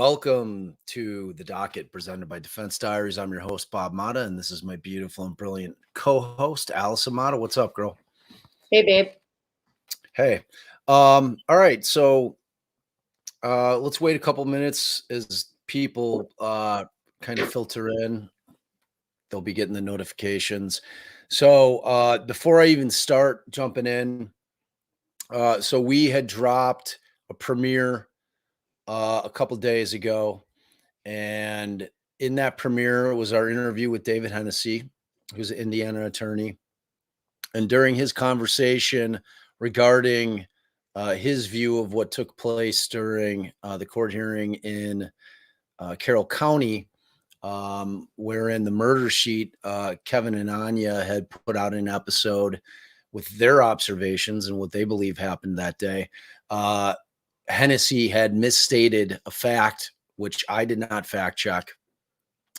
Welcome to the docket presented by Defense Diaries. I'm your host, Bob Mata, and this is my beautiful and brilliant co-host, Allison Mata. What's up, girl? Hey, babe. Hey. All right. So let's wait a couple minutes as people kind of filter in. They'll be getting the notifications. So before I even start jumping in, so we had dropped a premiere a couple days ago. And in that premiere was our interview with David Hennessy, who's an Indiana attorney. And during his conversation regarding his view of what took place during the court hearing in Carroll County, wherein the murder sheet, Kevin and Anya had put out an episode with their observations and what they believe happened that day. Hennessy had misstated a fact, which I did not fact check.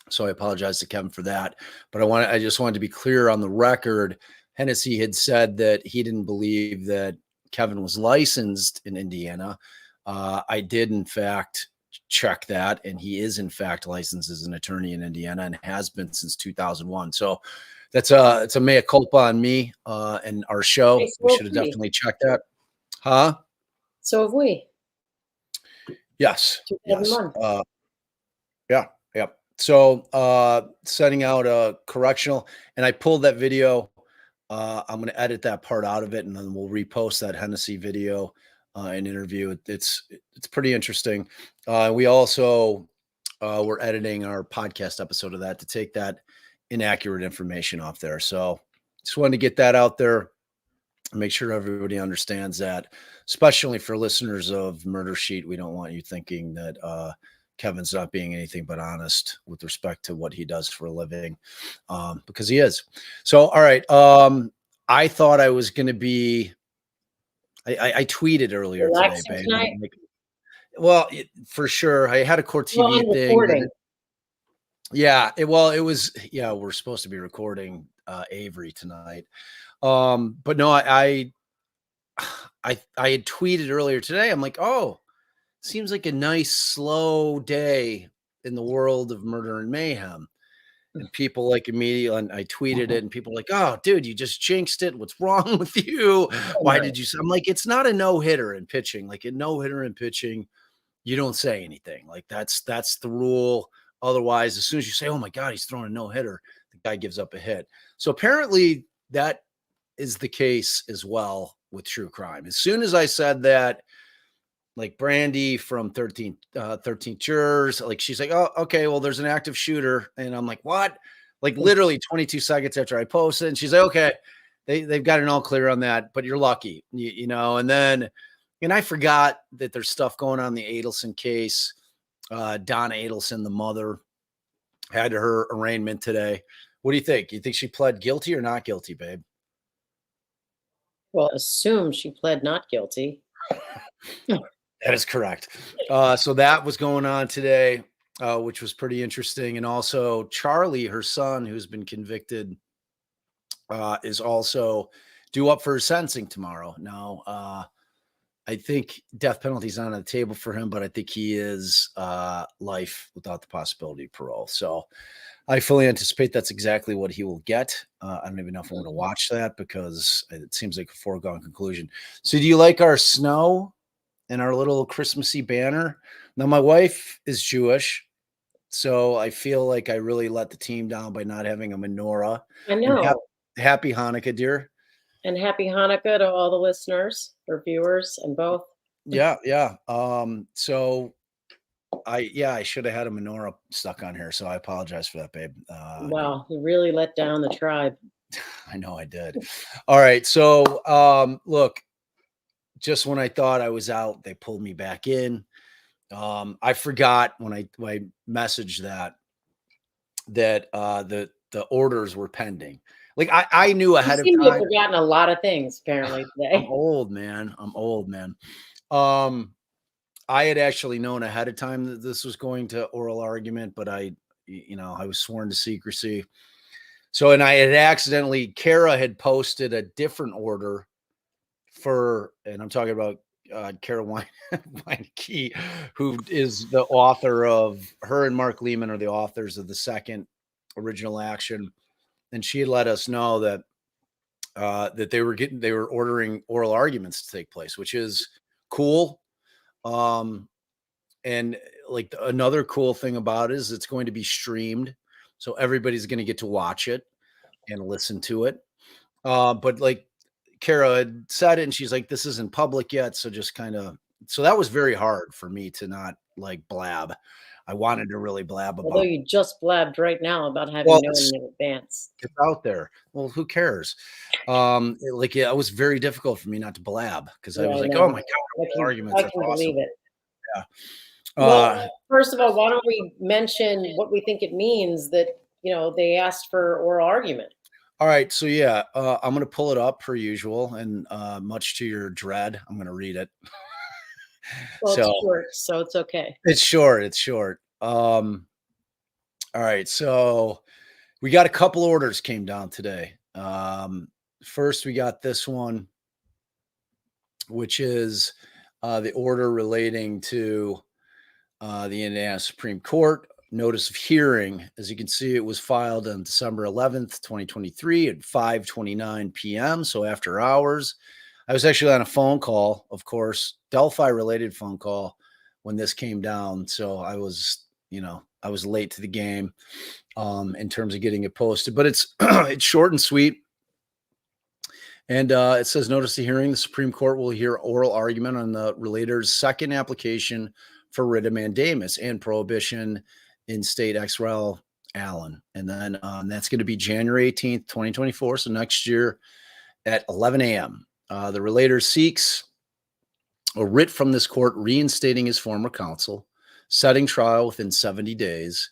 So I apologize to Kevin for that. But I just wanted to be clear on the record. Hennessy had said that he didn't believe that Kevin was licensed in Indiana. I did, in fact, check that. And he is, in fact, licensed as an attorney in Indiana and has been since 2001. So it's a mea culpa on me and our show. Hey, so we should have definitely checked that. Huh? So have we. Yes. Yes. 2001. Yeah. So setting out a correctional, and I pulled that video. I'm going to edit that part out of it, and then we'll repost that Hennessy video and interview. It's pretty interesting. We also were editing our podcast episode of that to take that inaccurate information off there. So just wanted to get that out there. Make sure everybody understands that, especially for listeners of Murder Sheet. We don't want you thinking that Kevin's not being anything but honest with respect to what he does for a living, because he is. So, all right. I thought I was going to be, I tweeted earlier today, babe. Well, for sure. I had a court TV thing. We're supposed to be recording Avery tonight. But no, I had tweeted earlier today. I'm like, oh, seems like a nice slow day in the world of murder and mayhem. And people like immediately, and I tweeted it, and people were like, oh, dude, you just jinxed it. What's wrong with you? Why did you? I'm like, it's not a no hitter in pitching. Like a no hitter in pitching, you don't say anything. Like that's the rule. Otherwise, as soon as you say, oh my God, he's throwing a no hitter, the guy gives up a hit. So apparently that is the case as well with true crime. As soon as I said that, like Brandy from 13 Jurors, like she's like, oh, okay, well, there's an active shooter. And I'm like, what? Like literally 22 seconds after I posted, and she's like, okay, they've got an all clear on that, but you're lucky, you know. And I forgot that there's stuff going on in the Adelson case. Donna Adelson, the mother, had her arraignment today. What do you think? You think she pled guilty or not guilty, babe? Well, assume she pled not guilty. That is correct. So that was going on today, which was pretty interesting. And also Charlie, her son, who's been convicted, is also due up for sentencing tomorrow. Now, I think death penalty is not on the table for him, but I think he is life without the possibility of parole. So I fully anticipate that's exactly what he will get. I don't even know if I'm going to watch that because it seems like a foregone conclusion. So do you like our snow and our little Christmassy banner? Now, my wife is Jewish, so I feel like I really let the team down by not having a menorah. I know. Happy Hanukkah, dear. And happy Hanukkah to all the listeners or viewers and both. Yeah. So I should have had a menorah stuck on here, so I apologize for that, babe. Wow, you really let down the tribe. I know I did. All right. So look, just when I thought I was out, they pulled me back in. I forgot when I messaged that the orders were pending. Like I knew ahead of time. You've forgotten a lot of things apparently today. I'm old, man. I had actually known ahead of time that this was going to oral argument, but I was sworn to secrecy. So, and I had accidentally, Kara had posted a different order and I'm talking about Caroline Weinke, who is the author of her and Mark Lehman are the authors of the second original action, and she let us know that that they were ordering oral arguments to take place, which is cool. Um, and like another cool thing about it is it's going to be streamed, so everybody's going to get to watch it and listen to it. But like Kara had said it, and she's like, "This isn't public yet," so just kind of. So that was very hard for me to not like blab. I wanted to really blab Although about. you just blabbed right now about having Well, known in advance. it's out there. Well, who cares? It was very difficult for me not to blab because I Yeah, was I like, "Oh know. my god, arguments! I That's can awesome!" believe it. Yeah. Well, Uh, first of all, why don't we mention what we think it means that, they asked for oral argument? all right. So yeah, I'm gonna pull it up per usual, and much to your dread, I'm gonna read it. Well, So it's short, so it's okay. it's short. It's short. All right. So we got a couple orders came down today. First, we got this one, which is the order relating to the Indiana Supreme Court notice of hearing. As you can see, it was filed on December 11th, 2023 at 5:29 p.m. So after hours. I was actually on a phone call, of course, Delphi related phone call when this came down. So I was late to the game in terms of getting it posted, but it's it's short and sweet. And it says, notice the hearing. The Supreme Court will hear oral argument on the relator's second application for writ of mandamus and prohibition in state ex rel Allen. And then that's going to be January 18th, 2024. So next year at 11 a.m. The relator seeks a writ from this court reinstating his former counsel, setting trial within 70 days,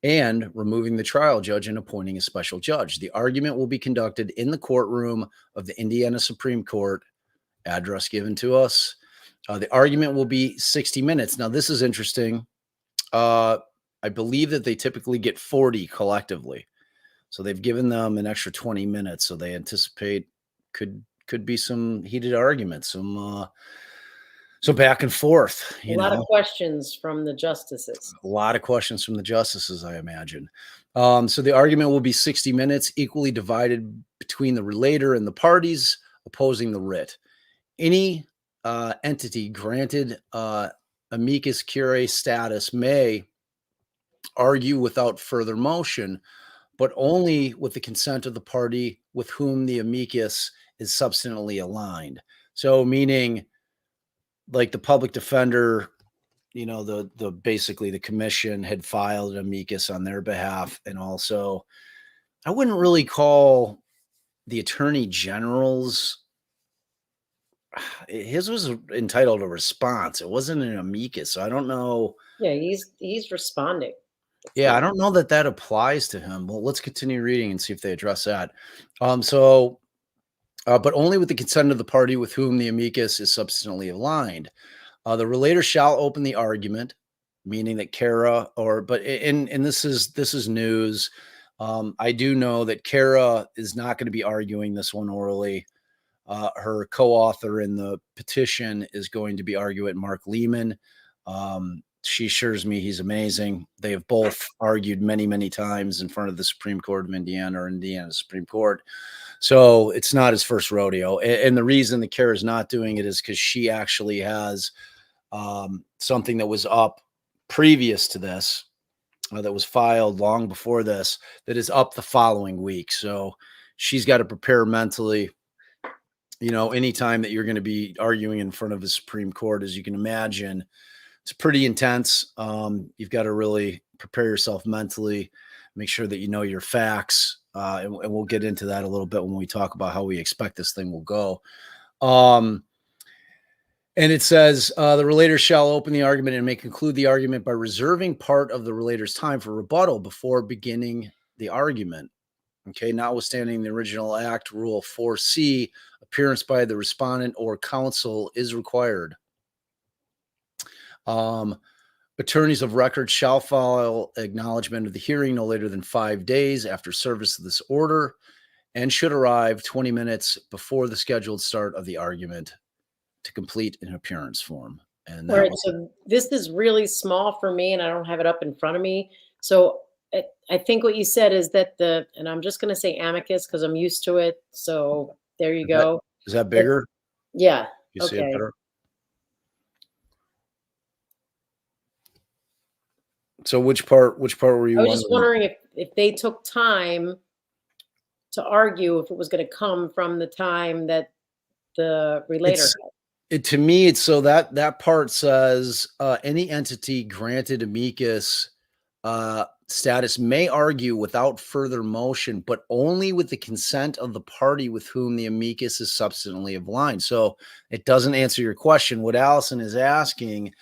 and removing the trial judge and appointing a special judge. The argument will be conducted in the courtroom of the Indiana Supreme Court, address given to us. The argument will be 60 minutes. Now, this is interesting. I believe that they typically get 40 collectively. So they've given them an extra 20 minutes. So they anticipate could be some heated arguments, some back and forth, A lot of questions from the justices. a lot of questions from the justices, I imagine. So the argument will be 60 minutes, equally divided between the relator and the parties opposing the writ. Any entity granted amicus curiae status may argue without further motion, but only with the consent of the party with whom the amicus is substantially aligned. So meaning like the public defender, the basically the commission had filed an amicus on their behalf. And also I wouldn't really call the attorney general's his was entitled a response. It wasn't an amicus. So I don't know. Yeah, he's responding. Yeah, I don't know that that applies to him. Well, let's continue reading and see if they address that. But only with the consent of the party with whom the amicus is substantially aligned. The relator shall open the argument, meaning that Kara and this is news. I do know that Kara is not going to be arguing this one orally. Her co-author in the petition is going to be arguing Mark Lehman. She assures me he's amazing. They have both argued many, many times in front of the Supreme Court of Indiana or Indiana Supreme Court. So it's not his first rodeo. And the reason that Kara is not doing it is because she actually has something that was up previous to this, that was filed long before this, that is up the following week. So she's got to prepare mentally. Anytime that you're going to be arguing in front of the Supreme Court, as you can imagine, it's pretty intense. You've got to really prepare yourself mentally, make sure that you know your facts. And we'll get into that a little bit when we talk about how we expect this thing will go. And it says the relator shall open the argument and may conclude the argument by reserving part of the relator's time for rebuttal before beginning the argument. Okay, notwithstanding the original act, Rule 4C, appearance by the respondent or counsel is required. Attorneys of record shall file acknowledgement of the hearing no later than 5 days after service of this order and should arrive 20 minutes before the scheduled start of the argument to complete an appearance form. And All that right, was so this is really small for me, and I don't have it up in front of me. So I think what you said is that and I'm just going to say amicus because I'm used to it. So there you is that go. is that That, bigger? yeah. You see it Okay. better? So which part were you I was just wondering? wondering if they took time to argue if it was going to come from the time that the relator It's to me, it's so that part says any entity granted amicus status may argue without further motion, but only with the consent of the party with whom the amicus is substantially aligned. So it doesn't answer your question. What Allison is asking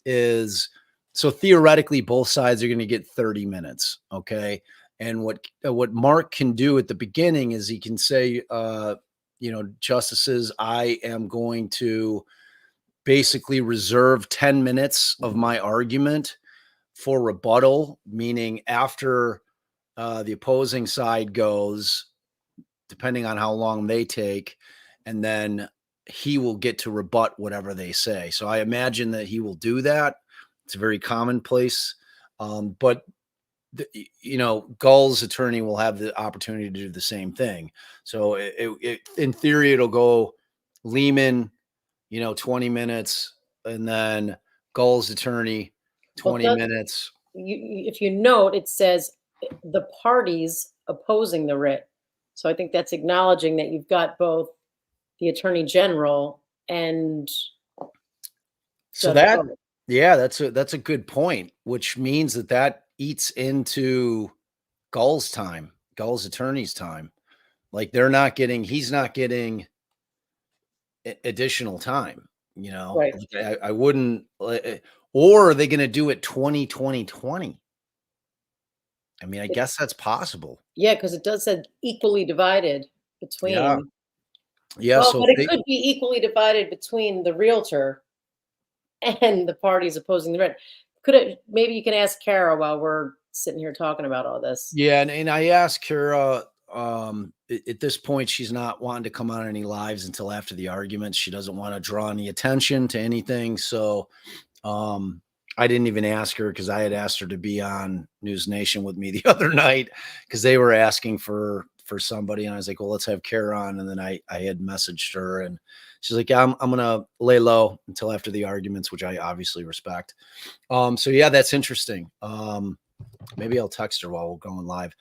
is, so theoretically, both sides are going to get 30 minutes. Okay. And what Mark can do at the beginning is he can say, justices, I am going to basically reserve 10 minutes of my argument for rebuttal, meaning after the opposing side goes, depending on how long they take, and then he will get to rebut whatever they say. So I imagine that he will do that. It's very commonplace. But Gull's attorney will have the opportunity to do the same thing. So in theory, it'll go Lehman, 20 minutes, and then Gull's attorney, well, 20 minutes. if you note, it says the parties opposing the writ. So I think that's acknowledging that you've got both the attorney general and So Judge that, Gull. yeah, that's a good point, which means that eats into Gull's time, Gull's attorney's time. Like he's not getting additional time, Right. Like I wouldn't, or are they going to do it 20? I mean, I It, guess that's possible. yeah, because it does say equally divided Yeah. between. Yeah. Well, So but it could be equally divided between the realtor and the parties opposing the writ. Could it? Maybe you can ask Kara while we're sitting here talking about all this. yeah. And I asked Kara, at this point, she's not wanting to come on any lives until after the arguments. She doesn't want to draw any attention to anything. So, I didn't even ask her because I had asked her to be on News Nation with me the other night because they were asking for somebody, and I was like, well, let's have Kara on. And then I had messaged her, and she's like, yeah, I'm gonna lay low until after the arguments, which I obviously respect. So yeah, that's interesting. Maybe I'll text her while we're going live.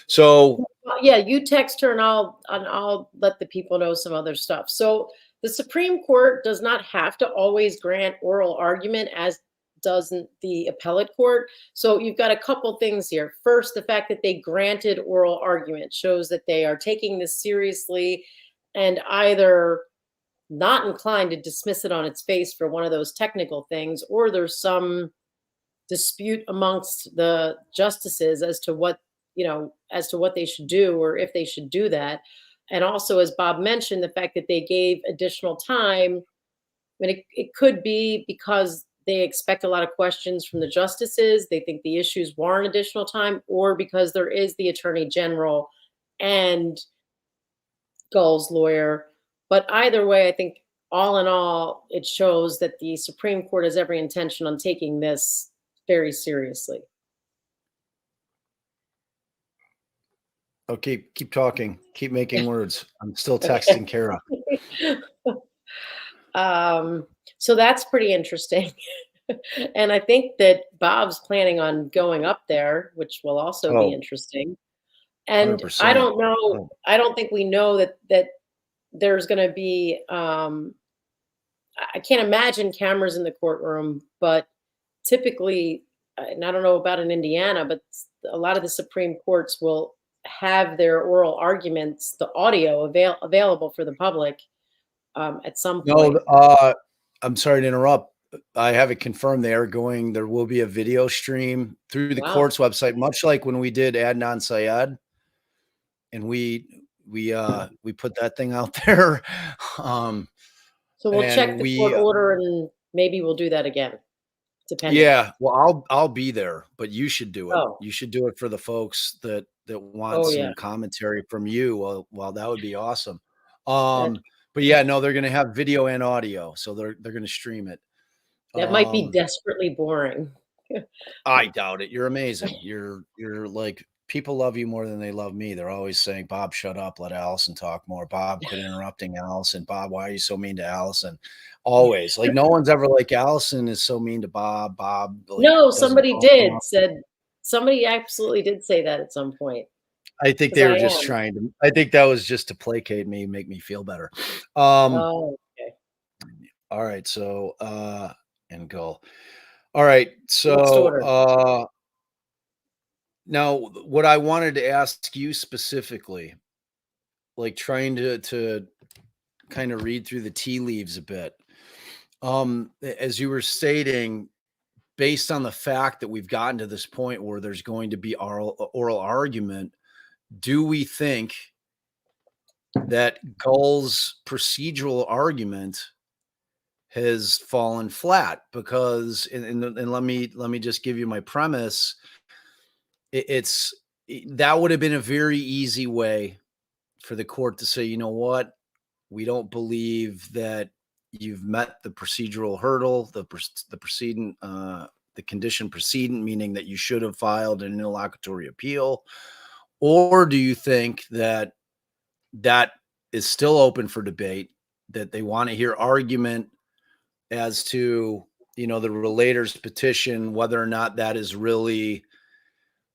So Yeah, you text her and I'll let the people know some other stuff. So the Supreme Court does not have to always grant oral argument, as doesn't the appellate court. So you've got a couple things here. First, the fact that they granted oral argument shows that they are taking this seriously and either not inclined to dismiss it on its face for one of those technical things, or there's some dispute amongst the justices as to what they should do or if they should do that. And also, as Bob mentioned, the fact that they gave additional time. I mean, it could be because they expect a lot of questions from the justices, they think the issues warrant additional time, or because there is the attorney general and Gull's lawyer. But either way, I think all in all, it shows that the Supreme Court has every intention on taking this very seriously. okay, keep talking, keep making words. I'm still Okay. texting Kara. um, so that's pretty interesting. And I think that Bob's planning on going up there, which will also be Oh, interesting. And I 100%. don't know, Oh, I don't think we know that there's going to be I can't imagine cameras in the courtroom, but typically, and I don't know about in Indiana, but a lot of the Supreme Courts will have their oral arguments, the audio available for the public at some no, point. I'm sorry to interrupt. I have it confirmed there will be a video stream through the Wow. court's website, much like when we did Adnan Syed, and we put that thing out there. Um, So we'll check and the court we order and maybe we'll do that again, depending. yeah, well, I'll be there, but you should do it. Oh, You should do it for the folks that want oh yeah. some commentary from you. Well, that would be awesome. That Um, But yeah, no, they're gonna have video and audio, so they're gonna stream it. That might be Um, desperately boring. I doubt it. You're amazing. You're like people love you more than they love me. They're always saying, "Bob, shut up. Let Allison talk more. Bob, quit interrupting Allison. Bob, why are you so mean to Allison?" Always. Like no one's ever like Allison is so mean to Bob. Bob like No, doesn't somebody talk did enough. said somebody absolutely did say that at some point, I think 'cause they I were just am. trying to I think that was just to placate me, make me feel better. Um, Oh, okay. all right, so and Gull. All right, Next so order. now what I wanted to ask you specifically, like trying to kind of read through the tea leaves a bit. As you were stating, based on the fact that we've gotten to this point where there's going to be oral argument, do we think that Gull's procedural argument has fallen flat? Because and let me just give you my premise. It's that would have been a very easy way for the court to say, you know what, we don't believe that you've met the procedural hurdle, the precedent, the condition precedent, meaning that you should have filed an interlocutory appeal, or do you think that that is still open for debate? That they want to hear argument as to the relator's petition, whether or not that is really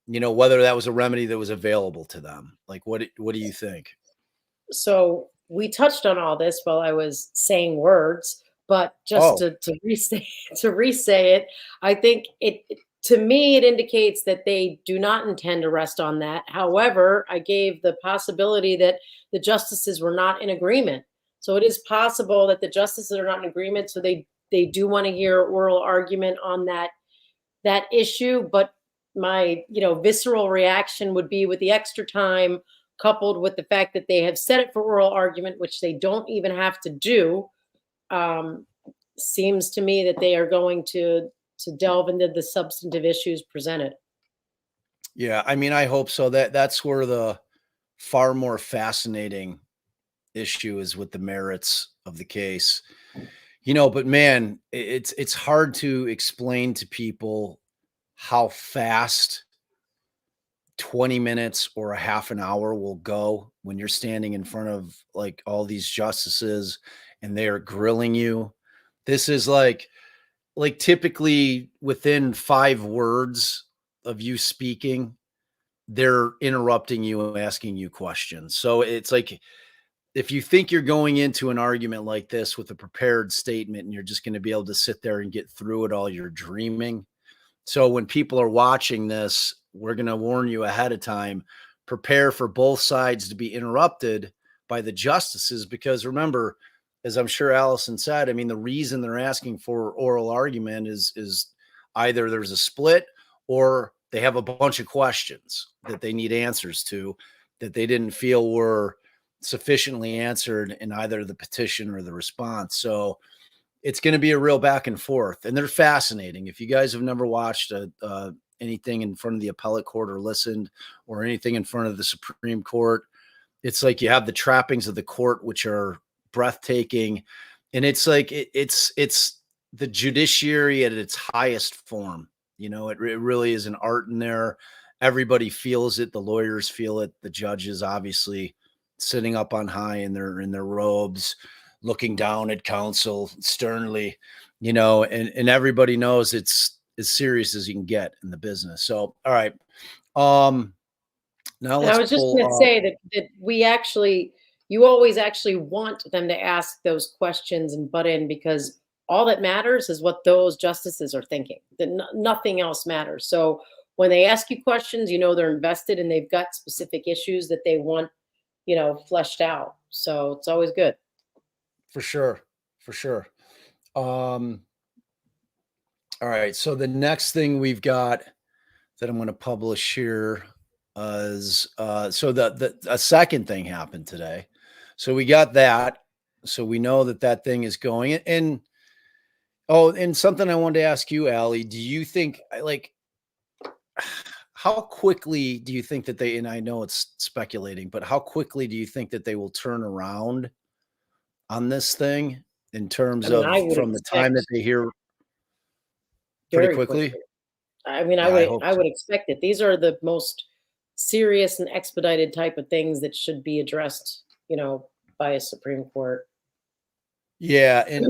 whether that was a remedy that was available to them. Like what do you think? So we touched on all this while I was saying words, but just Oh, to restate to re-say it, I think to me it indicates that they do not intend to rest on that. However, I gave the possibility that the justices were not in agreement. So it is possible that the justices are not in agreement. So they do want to hear oral argument on that issue. But my visceral reaction would be, with the extra time coupled with the fact that they have set it for oral argument, which they don't even have to do, um, seems to me that they are going to delve into the substantive issues presented. yeah. I mean, I hope so. That's where the far more fascinating issue is with the merits of the case. But man, it's hard to explain to people how fast 20 minutes or a half an hour will go when you're standing in front of like all these justices and they are grilling you. This is like typically within 5 words of you speaking, they're interrupting you and asking you questions. So it's like if you think you're going into an argument like this with a prepared statement and you're just going to be able to sit there and get through it all, you're dreaming. So when people are watching this, we're going to warn you ahead of time. Prepare for both sides to be interrupted by the justices because remember, as I'm sure Allison said, I mean the reason they're asking for oral argument is either there's a split or they have a bunch of questions that they need answers to that they didn't feel were sufficiently answered in either the petition or the response. So it's going to be a real back and forth, and they're fascinating. If you guys have never watched anything in front of the appellate court or listened or anything in front of the Supreme Court, it's like you have the trappings of the court, which are breathtaking, and it's like it's the judiciary at its highest form. It really is an art in there. Everybody feels it. The lawyers feel it. The judges, obviously, sitting up on high in their robes, looking down at counsel sternly, and everybody knows it's as serious as you can get in the business. So, all right. Um, now And I let's was just going to pull up. say that you always actually want them to ask those questions and butt in, because all that matters is what those justices are thinking. That nothing else matters. So when they ask you questions, they're invested and they've got specific issues that they want, fleshed out. So it's always good. For sure. For sure. Um, all right. So the next thing we've got that I'm going to publish here is so the a second thing happened today. So we got that. So we know that thing is going. And oh, and something I wanted to ask you, Allie, do you think like how quickly do you think that and I know it's speculating, but how quickly do you think that they will turn around on this thing in terms I mean, I of would from the time that expect they hear pretty very quickly? quickly. I mean, Yeah, I hope I so. would expect it. These are the most serious and expedited type of things that should be addressed, by a Supreme Court. Yeah, and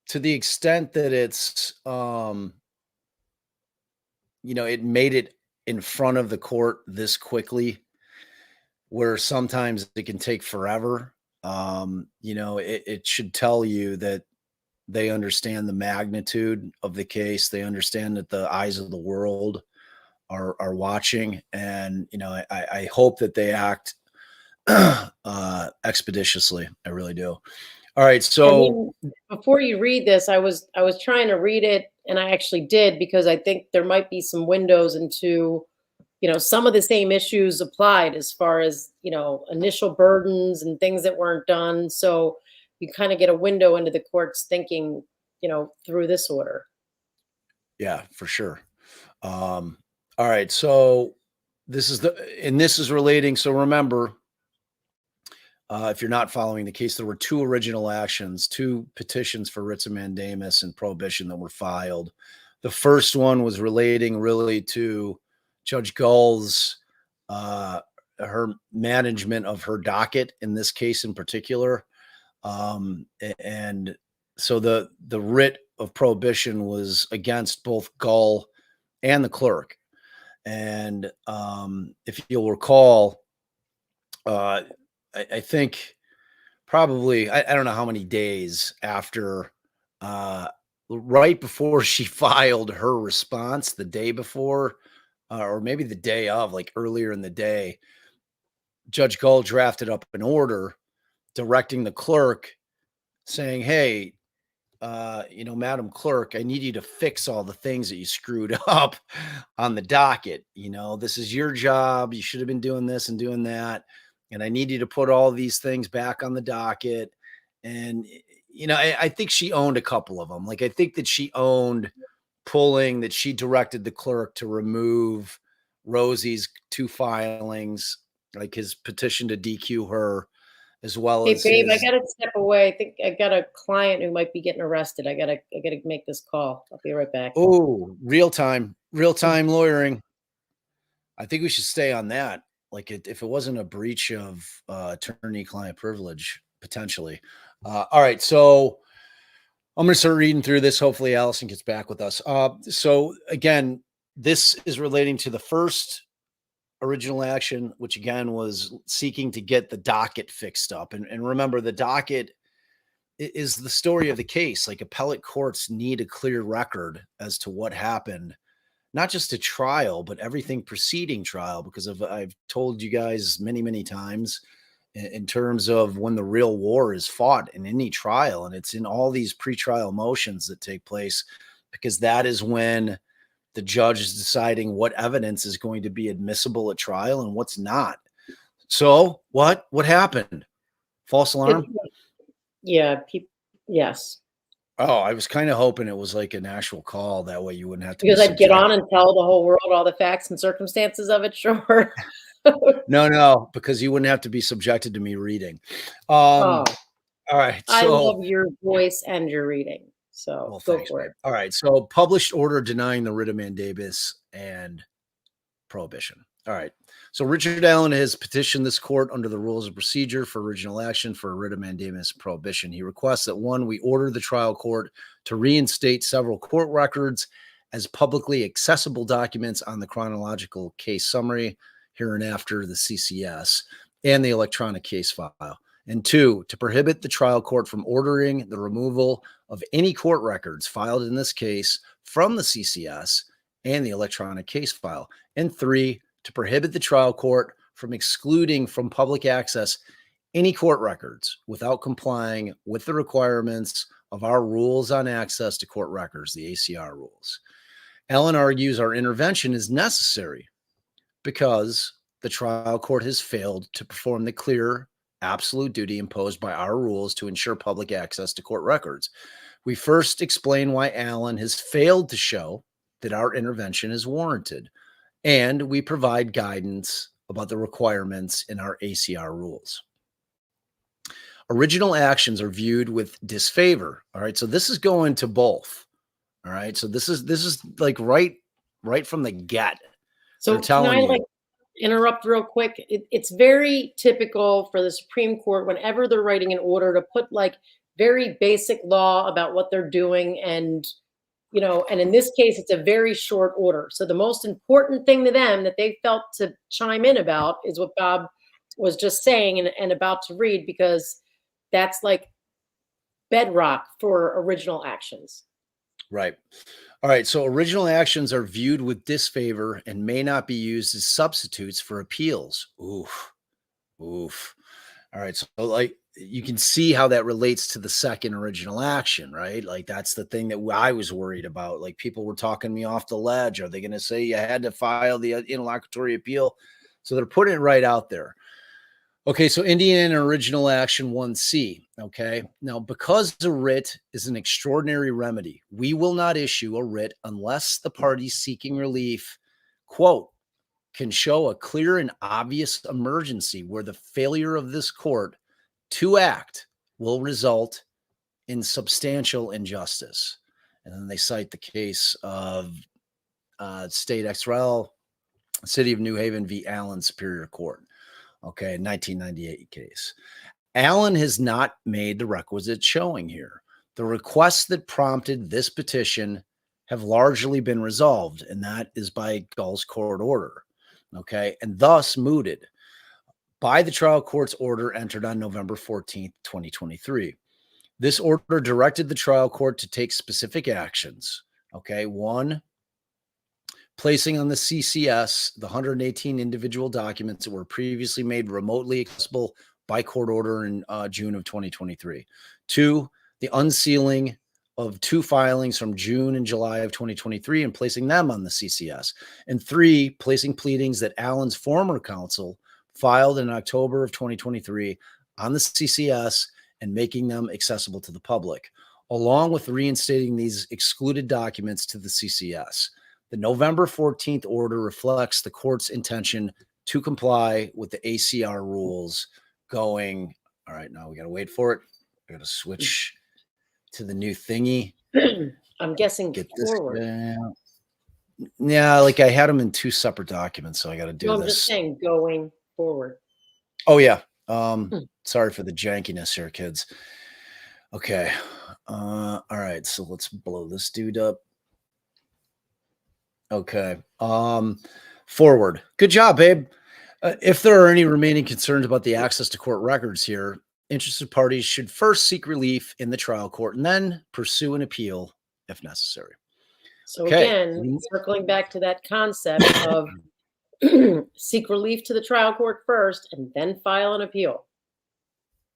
to the extent that it made it in front of the court this quickly, where sometimes it can take forever. It should tell you that they understand the magnitude of the case. They understand that the eyes of the world are watching, and I hope that they act expeditiously. I really do. All right, And so then before you read this, I was trying to read it, and I actually did because I think there might be some windows into, some of the same issues applied as far as, initial burdens and things that weren't done. So you kind of get a window into the court's thinking, through this order. yeah, for sure. Um, all right, so this is relating. So remember, if you're not following the case, there were two original actions, two petitions for writs of mandamus and prohibition that were filed. The first one was relating really to Judge Gull's her management of her docket in this case in particular. And so the writ of prohibition was against both Gull and the clerk. And if you'll recall, I think probably I don't know how many days after, uh, right before she filed her response, the day before, or maybe the day of, like earlier in the day, Judge Gull drafted up an order directing the clerk saying, "Hey, Madam Clerk, I need you to fix all the things that you screwed up on the docket. This is your job. You should have been doing this and doing that. And I need you to put all these things back on the docket." And, I think she owned a couple of them. Like, I think that she owned pulling that she directed the clerk to remove Rosie's two filings, like his petition to DQ her, as well Hey, as babe, I his. gotta step away. I think I got a client who might be getting arrested. I gotta make this call. I'll be right back. Oh, real time lawyering. I think we should stay on that. Like if it wasn't a breach of attorney-client privilege, potentially. All right, so I'm going to start reading through this. Hopefully, Allison gets back with us. So again, this is relating to the first original action, which again was seeking to get the docket fixed up. And remember, the docket is the story of the case. Like appellate courts need a clear record as to what happened, not just a trial, but everything preceding trial, because I've told you guys many, many times in terms of when the real war is fought in any trial. And it's in all these pretrial motions that take place, because that is when the judge is deciding what evidence is going to be admissible at trial and what's not. So what happened? False It, alarm? yeah, yes. Oh, I was kind of hoping it was like an actual call. That way you wouldn't have to be Because I'd get subject. on and tell the whole world all the facts and circumstances of it, sure. No, because you wouldn't have to be subjected to me reading. All Oh, right. I So, love your voice and your reading. So well, go thanks, for babe. it. All right. So, published order denying the writ of mandamus and prohibition. All right. So, Richard Allen has petitioned this court under the rules of procedure for original action for a writ of mandamus prohibition. He requests that one, we order the trial court to reinstate several court records as publicly accessible documents on the chronological case summary, hereinafter the CCS, and the electronic case file. And two, to prohibit the trial court from ordering the removal of any court records filed in this case from the CCS and the electronic case file. And three, to prohibit the trial court from excluding from public access any court records without complying with the requirements of our rules on access to court records, the ACR rules. Allen argues our intervention is necessary because the trial court has failed to perform the clear, absolute duty imposed by our rules to ensure public access to court records. We first explain why Allen has failed to show that our intervention is warranted, and we provide guidance about the requirements in our ACR rules. Original actions are viewed with disfavor. All right. So this is going to both. All right. So this is like right from the get. They're So can telling I you. interrupt real quick? It's very typical for the Supreme Court whenever they're writing an order to put like very basic law about what they're doing, and and in this case, it's a very short order. So the most important thing to them that they felt to chime in about is what Bob was just saying and about to read, because that's like bedrock for original actions. Right. All right. So original actions are viewed with disfavor and may not be used as substitutes for appeals. Oof. Oof. All right. So, like, you can see how that relates to the second original action, right? Like, that's the thing that I was worried about. Like, people were talking me off the ledge. Are they going to say you had to file the interlocutory appeal? So they're putting it right out there. Okay, so Indiana Original Action 1C. Okay, now because a writ is an extraordinary remedy, we will not issue a writ unless the party seeking relief, quote, can show a clear and obvious emergency where the failure of this court to act will result in substantial injustice. And then they cite the case of State XRL, City of New Haven v. Allen Superior Court. Okay, 1998 case. Allen has not made the requisite showing here. The requests that prompted this petition have largely been resolved, and that is by Gull's court order. Okay, and thus mooted by the trial court's order entered on November 14th, 2023. This order directed the trial court to take specific actions. Okay, one, placing on the CCS the 118 individual documents that were previously made remotely accessible by court order in June of 2023. Two, the unsealing of 2 filings from June and July of 2023 and placing them on the CCS. And 3, placing pleadings that Allen's former counsel filed in October of 2023 on the CCS and making them accessible to the public, along with reinstating these excluded documents to the CCS. The November 14th order reflects the court's intention to comply with the ACR rules going, all right, now we got to wait for it. I got to switch to the new thingy. I'm guessing Get forward. this. Yeah, like I had them in 2 separate documents, so I got to do No, I'm this. just saying going forward. Oh, yeah. Sorry for the jankiness here, kids. Okay. All right, so let's blow this dude up. Okay. Forward. Good job, babe. If there are any remaining concerns about the access to court records here, interested parties should first seek relief in the trial court and then pursue an appeal if necessary. So Okay. again, circling back to that concept of seek relief to the trial court first and then file an appeal.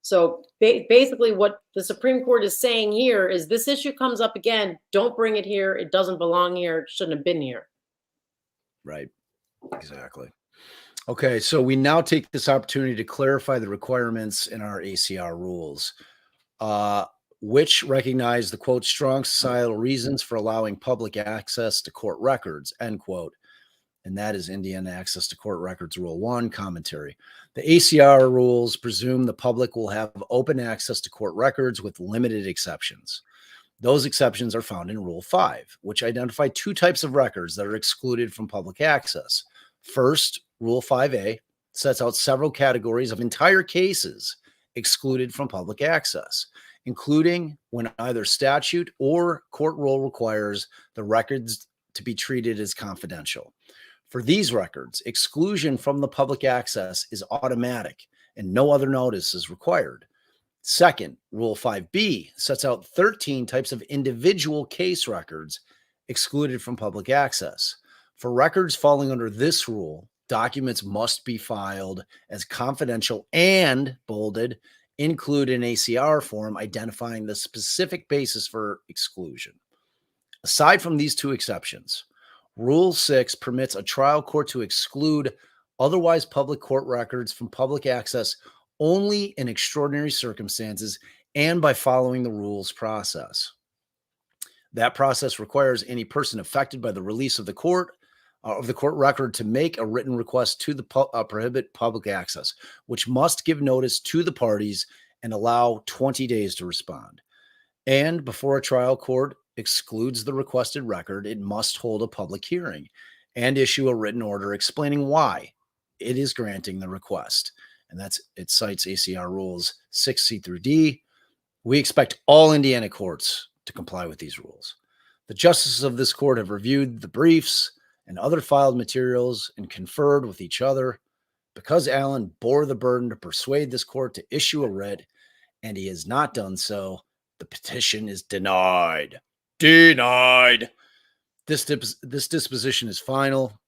So basically what the Supreme Court is saying here is this issue comes up again, don't bring it here. It doesn't belong here. It shouldn't have been here. Right. Exactly. Okay. So we now take this opportunity to clarify the requirements in our ACR rules, which recognize the quote, strong societal reasons for allowing public access to court records, end quote. And that is Indiana Access to Court Records Rule 1 commentary. The ACR rules presume the public will have open access to court records with limited exceptions. Those exceptions are found in Rule 5, which identify 2 types of records that are excluded from public access. First, Rule 5A sets out several categories of entire cases excluded from public access, including when either statute or court rule requires the records to be treated as confidential. For these records, exclusion from the public access is automatic and no other notice is required. Second, Rule 5B sets out 13 types of individual case records excluded from public access. For records falling under this rule, documents must be filed as confidential and bolded, include an ACR form identifying the specific basis for exclusion. Aside from these 2 exceptions, Rule 6 permits a trial court to exclude otherwise public court records from public access only in extraordinary circumstances and by following the rules process. That process requires any person affected by the release of the court record to make a written request to the prohibit public access, which must give notice to the parties and allow 20 days to respond. And before a trial court excludes the requested record, it must hold a public hearing and issue a written order explaining why it is granting the request. And it cites ACR rules 6C through D. We expect all Indiana courts to comply with these rules. The justices of this court have reviewed the briefs and other filed materials and conferred with each other. Because Allen bore the burden to persuade this court to issue a writ, and he has not done so, the petition is denied. Denied. This disposition is final.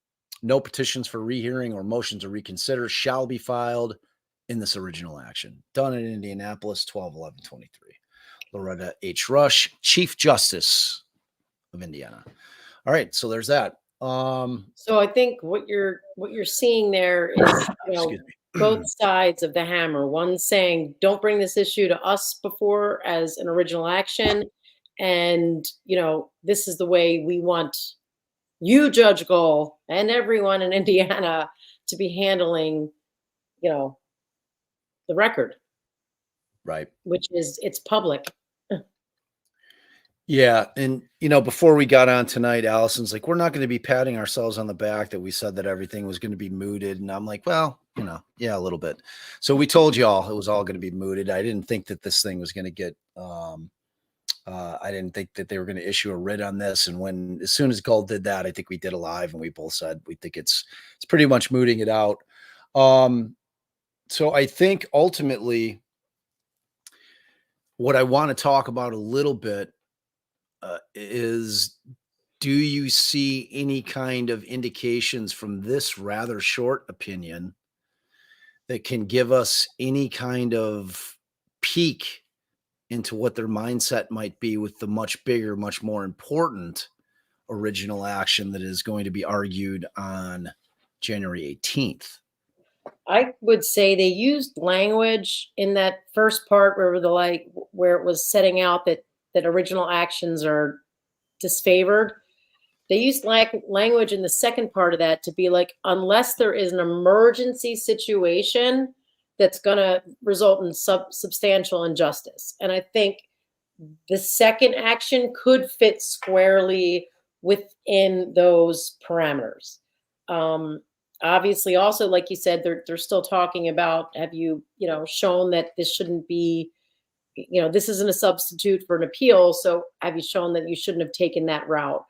No petitions for rehearing or motion to reconsider shall be filed in this original action. Done in Indianapolis, 12/11/23. Loretta H. Rush, Chief Justice of Indiana. All right, so there's that. So I think what you're seeing there is, both sides of the hammer. One saying, don't bring this issue to us before as an original action. And, this is the way we want you, Judge Gull, and everyone in Indiana to be handling, the record. Right. Which is, it's public. Yeah. And, before we got on tonight, Allison's like, we're not going to be patting ourselves on the back that we said that everything was going to be mooted. And I'm like, well, yeah, a little bit. So we told you all it was all going to be mooted. I didn't think that this thing was going to get, I didn't think that they were going to issue a writ on this. And as soon as Gull did that, I think we did a live and we both said, we think it's pretty much mooting it out. So I think ultimately what I want to talk about a little bit is, do you see any kind of indications from this rather short opinion that can give us any kind of peek into what their mindset might be with the much bigger, much more important original action that is going to be argued on January 18th? I would say they used language in that first part where it was setting out that original actions are disfavored. They used language in the second part of that to be like, unless there is an emergency situation that's going to result in substantial injustice. And I think the second action could fit squarely within those parameters. Obviously, also, like you said, they're still talking about, have you, shown that this shouldn't be, this isn't a substitute for an appeal. So have you shown that you shouldn't have taken that route?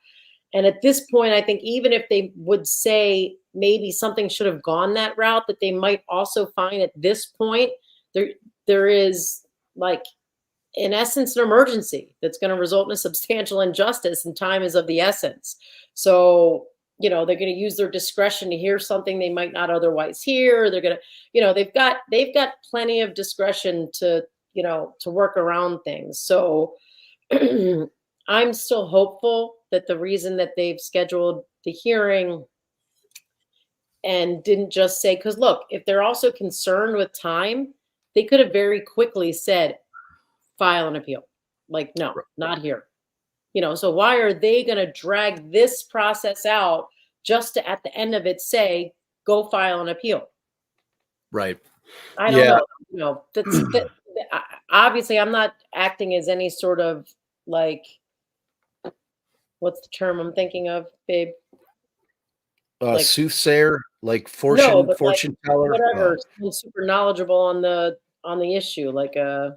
And at this point, I think even if they would say maybe something should have gone that route, that they might also find at this point, there is, like, in essence, an emergency that's going to result in a substantial injustice, and time is of the essence. So, they're going to use their discretion to hear something they might not otherwise hear. They're going to, they've got plenty of discretion to work around things. So I'm still hopeful that the reason that they've scheduled the hearing and didn't just say, because look, if they're also concerned with time, they could have very quickly said, file an appeal. Like, no, not here. So why are they going to drag this process out just to, at the end of it, say, go file an appeal? Right. I don't know. Obviously, I'm not acting as any sort of, like, what's the term I'm thinking of, babe? Soothsayer, like fortune teller, whatever. Super knowledgeable on the issue. Like, I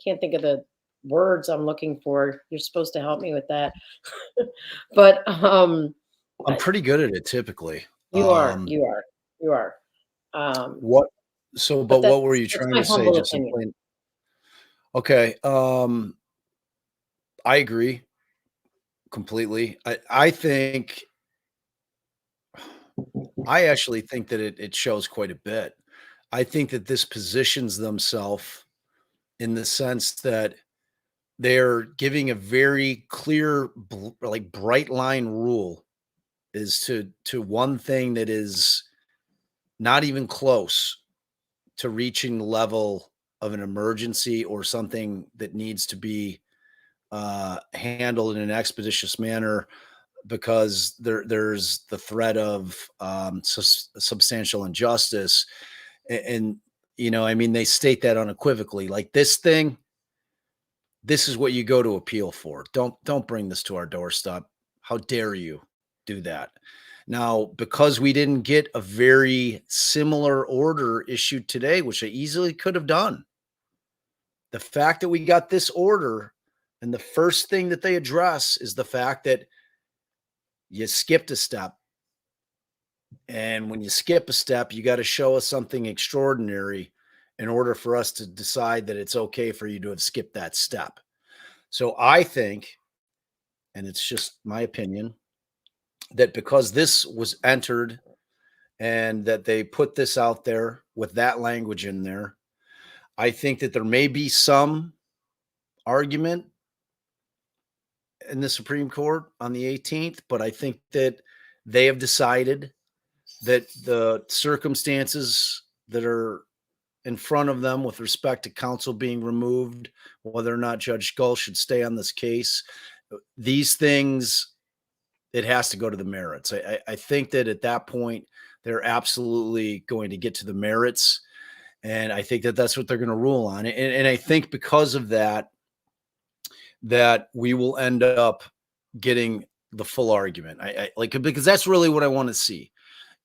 can't think of the words I'm looking for. You're supposed to help me with that. But I'm pretty good at it typically. You are. What were you trying to say? Just plain, okay. I agree completely. I actually think that it shows quite a bit. I think that this positions themselves in the sense that they're giving a very clear, like, bright line rule is to one thing that is not even close to reaching the level of an emergency or something that needs to be handled in an expeditious manner, because there's the threat of substantial injustice. And I mean, they state that unequivocally. Like this thing, this is what you go to appeal for. Don't bring this to our doorstep. How dare you do that? Now, because we didn't get a very similar order issued today, which I easily could have done, the fact that we got this order and the first thing that they address is the fact that you skipped a step. And when you skip a step, you got to show us something extraordinary in order for us to decide that it's okay for you to have skipped that step. So I think, and it's just my opinion, that because this was entered and that they put this out there with that language in there, I think that there may be some argument in the Supreme Court on the 18th, but I think that they have decided that the circumstances that are in front of them with respect to counsel being removed, whether or not Judge Gull should stay on this case, these things, it has to go to the merits. I think that at that point, they're absolutely going to get to the merits. And I think that that's what they're going to rule on. And I think because of that, that we will end up getting the full argument. I like, because that's really what I want to see.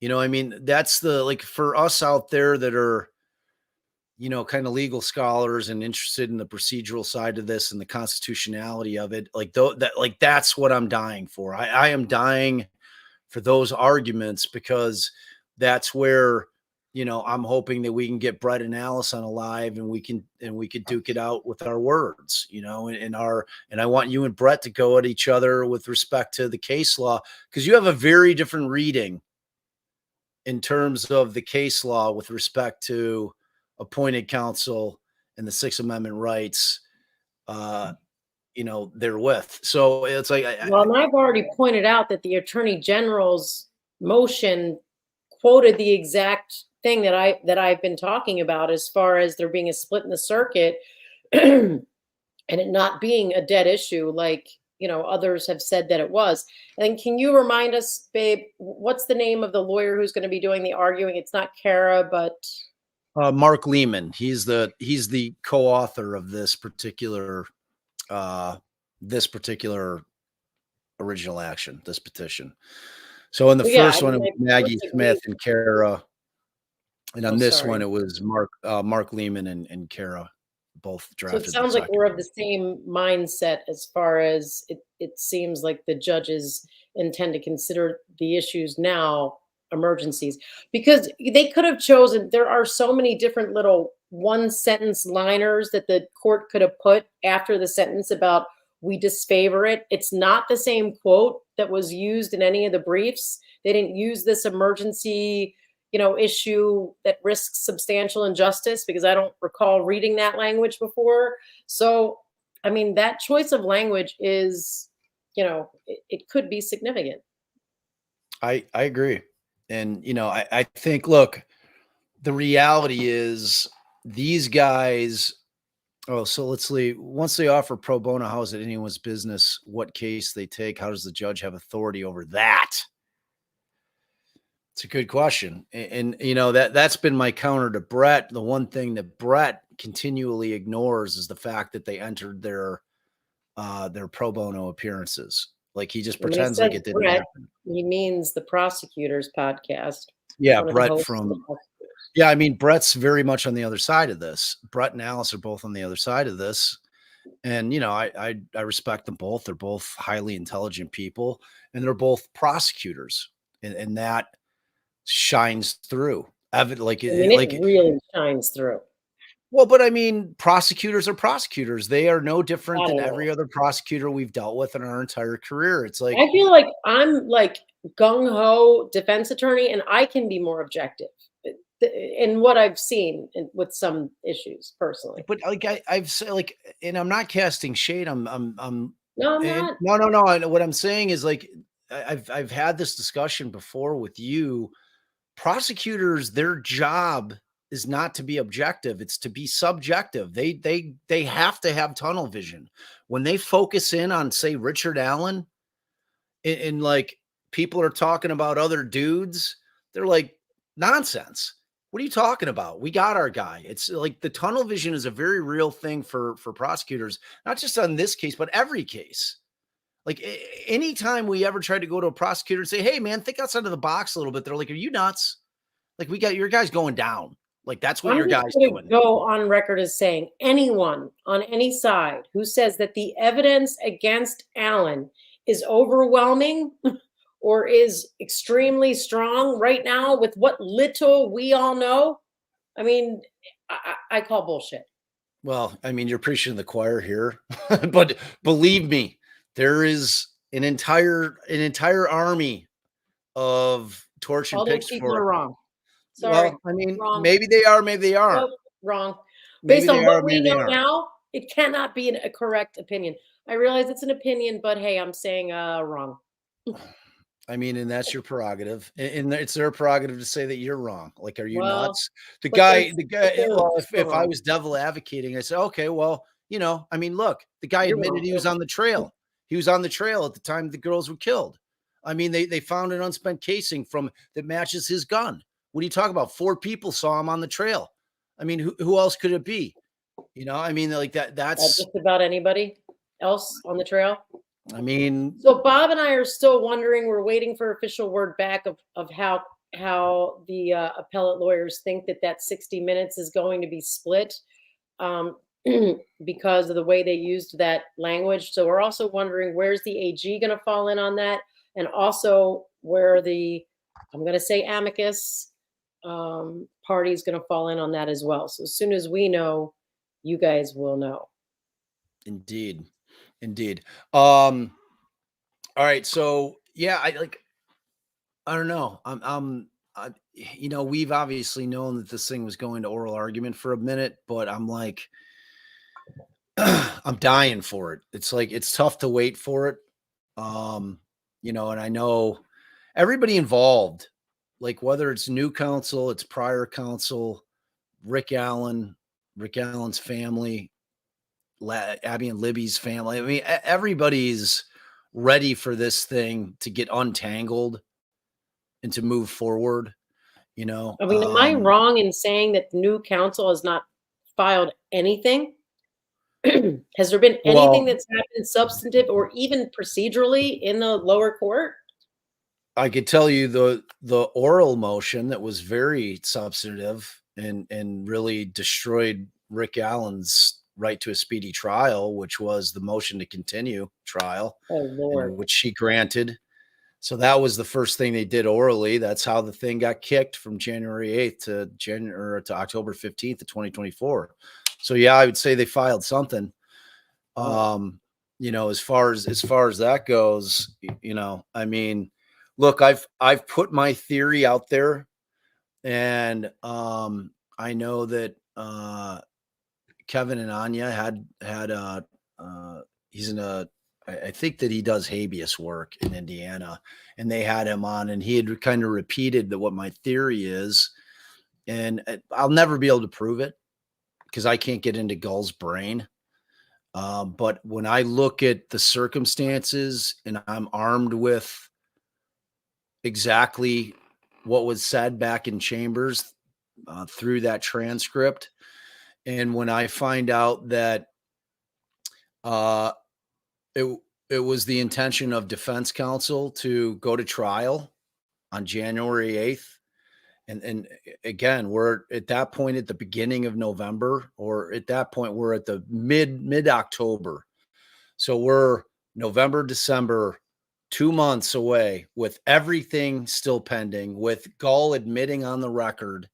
I mean, that's like for us out there that are, kind of legal scholars and interested in the procedural side of this and the constitutionality of it, that's what I'm dying for. I am dying for those arguments because that's where, I'm hoping that we can get Brett and Allison alive and we could duke it out with our words, and I want you and Brett to go at each other with respect to the case law, because you have a very different reading in terms of the case law with respect to appointed counsel and the Sixth Amendment rights, therewith. So it's like, Well, and I've already pointed out that the Attorney General's motion quoted the exact thing that I've been talking about, as far as there being a split in the circuit and it not being a dead issue like others have said that it was. And can you remind us, babe, what's the name of the lawyer who's going to be doing the arguing? It's not Kara, but Mark Lehman. He's the co-author of this particular original action, this petition. So in the first one, it was Maggie Smith and Kara, and on this one, it was Mark Lehman and Kara, both drafted. So it sounds like we're of the same mindset, as far as it seems like the judges intend to consider the issues now emergencies, because they could have chosen. There are so many different little one sentence liners that the court could have put after the sentence about "we disfavor it." It's not the same quote that was used in any of the briefs. They didn't use this emergency issue that risks substantial injustice, because I don't recall reading that language before. So, I mean, that choice of language is, it could be significant. I agree. And, I think, look, the reality is these guys, so let's leave. Once they offer pro bono, how is it anyone's business what case they take? How does the judge have authority over that? It's a good question. And that's been my counter to Brett. The one thing that Brett continually ignores is the fact that they entered their pro bono appearances. Like he just pretends like it didn't happen. He means the prosecutor's podcast. Yeah, Brett I mean, Brett's very much on the other side of this. Brett and Alice are both on the other side of this. And, I respect them both. They're both highly intelligent people, and they're both prosecutors. And that shines through. It really shines through. Well, but I mean, prosecutors are prosecutors. They are no different than every other prosecutor we've dealt with in our entire career. It's like, I feel like I'm like gung-ho defense attorney, and I can be more objective in what I've seen with some issues personally. But like I've said, like, and I'm not casting shade. No, I'm not. No. What I'm saying is, like, I've had this discussion before with you. Prosecutors, their job is not to be objective, it's to be subjective. They have to have tunnel vision. When they focus in on, say, Richard Allen, and like people are talking about other dudes, they're like, nonsense. What are you talking about? We got our guy. It's like the tunnel vision is a very real thing for prosecutors, not just on this case, but every case. Like anytime we ever try to go to a prosecutor and say, "Hey, man, think outside of the box a little bit," they're like, "Are you nuts? Like we got your guy's going down. Like that's what I'm your just guy's going to doing." go on record as saying anyone on any side who says that the evidence against Allen is overwhelming or is extremely strong right now with what little we all know, I mean, I call bullshit. Well, I mean, you're preaching to the choir here, but believe me, there is an entire army of torch and All those people are pitchfork. wrong. Sorry, Well, I mean, wrong. maybe they are, maybe they aren't. Nope, wrong. Maybe Based they on are, what we maybe they know aren't. now, it cannot be a correct opinion. I realize it's an opinion, but hey, I'm saying wrong. I mean, and that's your prerogative, and it's their prerogative to say that you're wrong. Like, are you Well, nuts? but they're The but guy. they're Well, still if I wrong. was devil advocating, I say, okay, well, I mean, look, the guy You're admitted wrong he was too. on the trail. He was on the trail at the time the girls were killed. I mean, they found an unspent casing from that matches his gun. What are you talking about? 4 people saw him on the trail. I mean, who else could it be? I mean, like that. That's. Just about anybody else on the trail. I mean, So Bob and I are still wondering. We're waiting for official word back of how the appellate lawyers think that 60 minutes is going to be split, um, because of the way they used that language. So we're also wondering where's the AG going to fall in on that, and also where the I'm going to say amicus party is going to fall in on that as well. So as soon as we know, you guys will know. indeed, indeed. All right, so yeah, I don't know. We've obviously known that this thing was going to oral argument for a minute, but I'm like, I'm dying for it. It's like it's tough to wait for it. Um, and I know everybody involved, like whether it's new counsel, it's prior counsel, Rick Allen, Rick Allen's family, Abby and Libby's family. I mean, everybody's ready for this thing to get untangled and to move forward. You know, I mean, am I um, wrong in saying that the new council has not filed anything? Has there been anything well, that's happened substantive or even procedurally in the lower court? I could tell you the oral motion that was very substantive and really destroyed Rick Allen's right to a speedy trial, which was the motion to continue trial, Oh and Lord. which she granted. So that was the first thing they did orally. That's how the thing got kicked from January 8th to January to October 15th of 2024. So yeah, I would say they filed something. Wow. As far as that goes, I mean, look, I've put my theory out there, and I know that Kevin and Anya had he's in a I think that he does habeas work in Indiana, and they had him on, and he had kind of repeated that what my theory is, and I'll never be able to prove it because I can't get into Gull's brain. But when I look at the circumstances and I'm armed with exactly what was said back in chambers through that transcript, and when I find out that uh, it it was the intention of defense counsel to go to trial on January 8th, and again, we're at that point at the beginning of November, or at that point we're at the mid October. So we're November, December, 2 months away with everything still pending, with Gull admitting on the record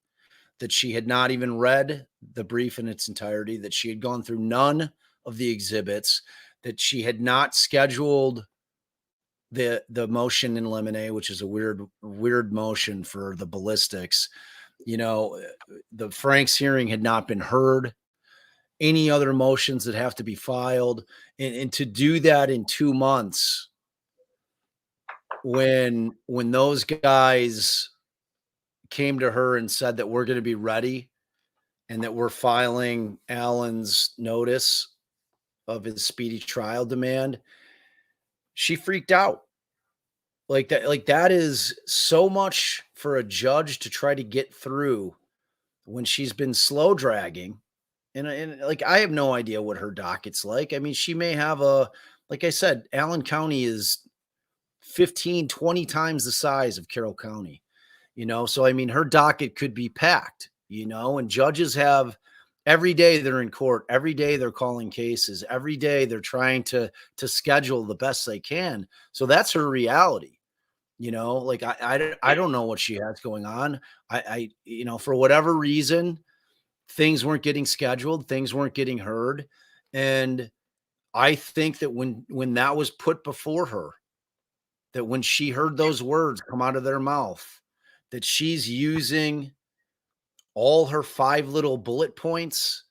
that she had not even read the brief in its entirety, that she had gone through none of the exhibits, that she had not scheduled the motion in limine, which is a weird motion for the ballistics. The Frank's hearing had not been heard, any other motions that have to be filed, and to do that in 2 months when those guys came to her and said that we're going to be ready and that we're filing Allen's notice of his speedy trial demand, she freaked out. Like that is so much for a judge to try to get through when she's been slow dragging, and like I have no idea what her docket's like. I mean, she may have like I said, Allen County is 15, 20 times the size of Carroll County, So, I mean, her docket could be packed, and judges have every day they're in court, every day they're calling cases, every day they're trying to schedule the best they can. So that's her reality. Like I don't know what she has going on. For whatever reason, things weren't getting scheduled, things weren't getting heard. And I think that when that was put before her, that when she heard those words come out of their mouth, that she's using all her 5 little bullet points,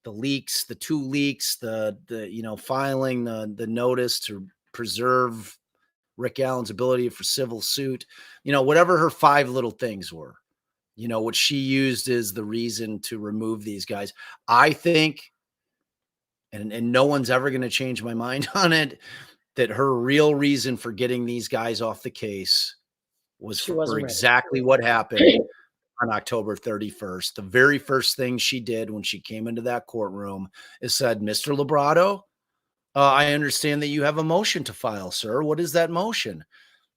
the leaks, the 2 leaks, the filing the notice to preserve Rick Allen's ability for civil suit, whatever her 5 little things were, what she used is the reason to remove these guys. I think, and no one's ever going to change my mind on it, that her real reason for getting these guys off the case was She for wasn't ready. exactly what happened on October 31st. The very first thing she did when she came into that courtroom is said, "Mr. Librado, I understand that you have a motion to file, sir. What is that motion?"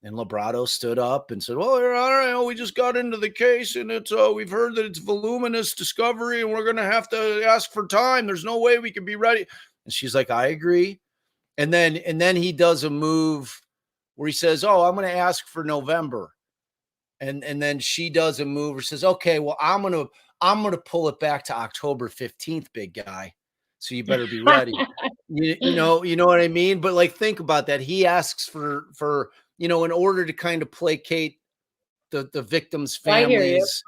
And Librado stood up and said, "Well, Your Honor, we just got into the case, and we've heard that it's voluminous discovery, and we're going to have to ask for time. There's no way we can be ready." And she's like, "I agree." And then he does a move where he says, "Oh, I'm going to ask for November." And then she does a move where says, "Okay, well, I'm going to pull it back to October 15th, big guy. So you better be ready." You know what I mean? But like, think about that. He asks for in order to kind of placate the victims' I hear you. families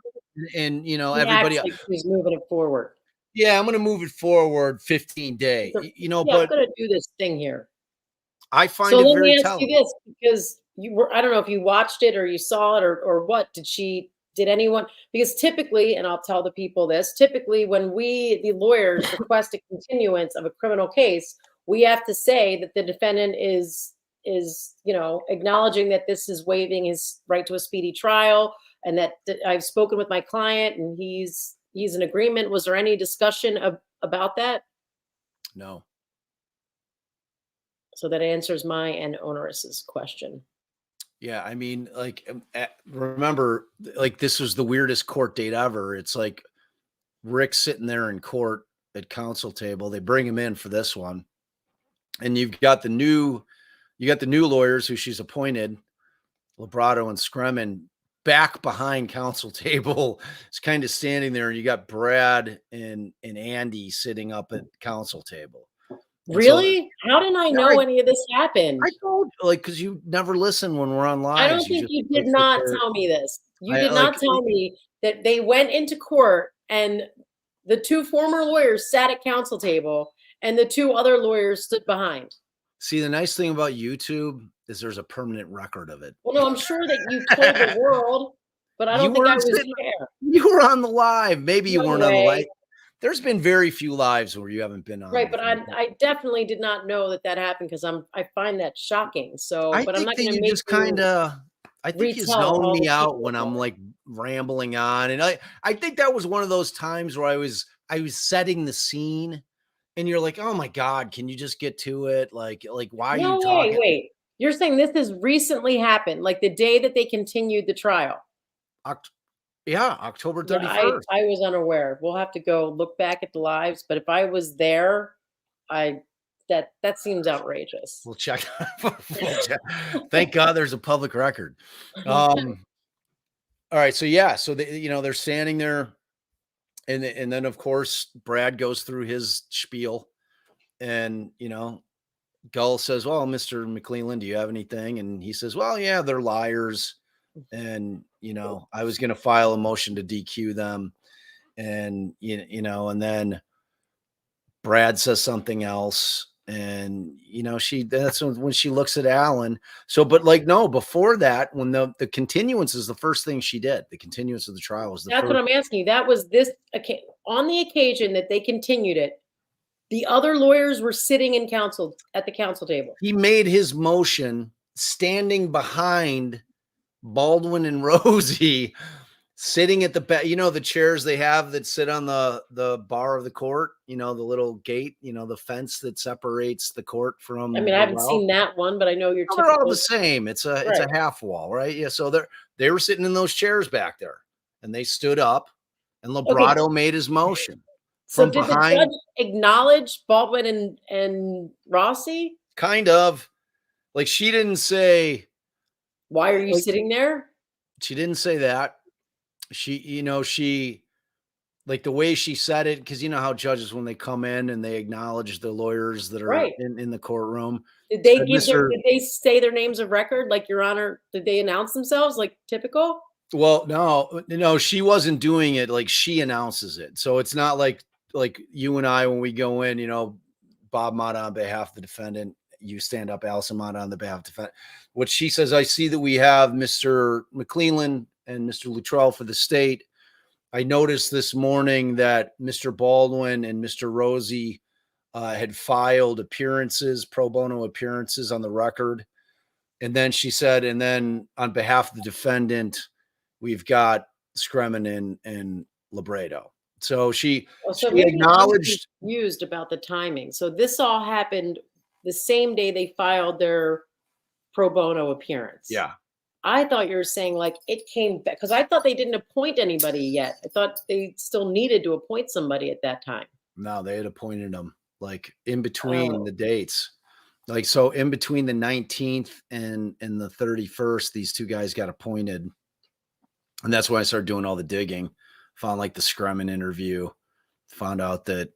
and He everybody. acts like he's moving it forward. Yeah, I'm going to move it forward 15 days. Yeah, I'm But gonna do this thing here. I find So it let very me ask you telling. this, because I don't know if you watched it or you saw it or what. Did anyone, because typically, and I'll tell the people this, typically when the lawyers request a continuance of a criminal case, we have to say that the defendant is acknowledging that this is waiving his right to a speedy trial, and that I've spoken with my client and he's in agreement. Was there any discussion about that? No. So that answers my and Onerous's question. Yeah, I mean, like, remember, like, this was the weirdest court date ever. It's like Rick sitting there in court at counsel table. They bring him in for this one, and you got the new lawyers who she's appointed, Librado and Scremin, back behind counsel table. It's kind of standing there, and you got Brad and Andy sitting up at counsel table. And so Really? How didn't I know any of this happened? I told because you never listen when we're on live. I don't think you did not tell me this. You did not tell me that they went into court and the 2 former lawyers sat at counsel table and the 2 other lawyers stood behind. See, the nice thing about YouTube is there's a permanent record of it. Well, no, I'm sure that you told the world, but I don't think I was there. You were on the live. Maybe you weren't on the live. way. There's been very few lives where you haven't been on. Right, but I definitely did not know that happened because I find that shocking. So, but I'm not going to make just kind of. I think you retell zone all me the out people when I'm about it. like rambling on, and I think that was one of those times where I was setting the scene, and you're like, "Oh my God, can you just get to it? Like why are you talking?" Wait. You're saying this has recently happened, like the day that they continued the trial? Yeah, October Yeah, 31st. I was unaware. We'll have to go look back at the lives, but if I was there, that seems outrageous. We'll check. Thank God there's a public record. All right, so yeah, so they're standing there, and then of course Brad goes through his spiel, and Gull says, "Well, Mr. McClelland, do you have anything?" And he says, "Well, yeah, they're liars, and I was going to file a motion to DQ them, and and then Brad says something else." And that's when she looks at Alan. So, but like, no, before that, when the continuance is the first thing she did, the continuance of the trial was That's what I'm asking you. That was on the occasion that they continued it. The other lawyers were sitting at the counsel table. He made his motion standing behind Baldwin and Rosie, sitting at the back, the chairs they have that sit on the bar of the court, the little gate, the fence that separates the court I from mean, I the haven't well. seen that one, but I know your Well, they're all the typical. same. It's Right. a half wall, right? Yeah. So they were sitting in those chairs back there, and they stood up, and Okay. Librato made his motion So from did the judge behind, acknowledge Baldwin and Rossi? kind of like she didn't say Why are you like sitting there? she didn't say that. She like the way she said it, because you know how judges when they come in and they acknowledge the lawyers that are Right. in the courtroom Did they said, give their Mr. did they say their names of record, like, Your Honor? Did they announce themselves like typical? Well, no, she wasn't doing it like she announces it. So it's not like you and I when we go in, Bob Mata on behalf of the defendant, you stand up, Allison Mata on the behalf of the defendant. What she says, I see that we have Mr. McClellan and Mr. Luttrell for the state. I noticed this morning that Mr. Baldwin and Mr. Rosie had filed appearances, pro bono appearances on the record. And then she said, and then on behalf of the defendant, we've got Scremin and Libredo. So she Oh, so she maybe I'm acknowledged, confused about the timing. So this all happened the same day they filed their pro bono appearance. yeah, I thought you were saying like it came back because I thought they didn't appoint anybody yet. I thought they still needed to appoint somebody at that time. no, they had appointed them like in between Oh, the dates. Like so in between the 19th and the 31st, these two guys got appointed. And that's when I started doing all the digging. Found like the Scremin interview, found out that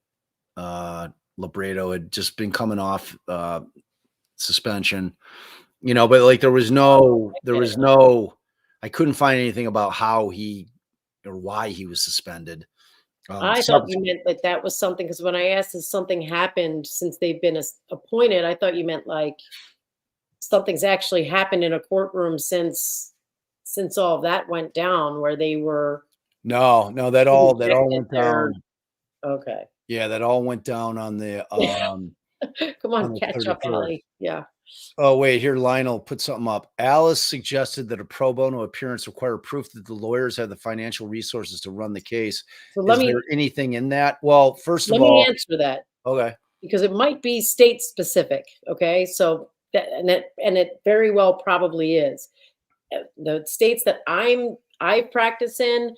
Libredo had just been coming off suspension, but like oh, I get it. I couldn't find anything about how he or why he was suspended. I thought you meant that that was something because when I asked if something happened since they've been appointed, I thought you meant like something's actually happened in a courtroom since all of that went down, where they were no, that all rejected went their. down. Okay. Yeah, that all went down on the Come on on, the catch up, 31st. Allie. Yeah. Oh, wait, here Lionel put something up. Alice suggested that a pro bono appearance require proof that the lawyers have the financial resources to run the case. So Is there anything in that? Well, first of let me all, answer that okay. because it might be state specific. Okay. So that and it very well probably is. The states that I practice in,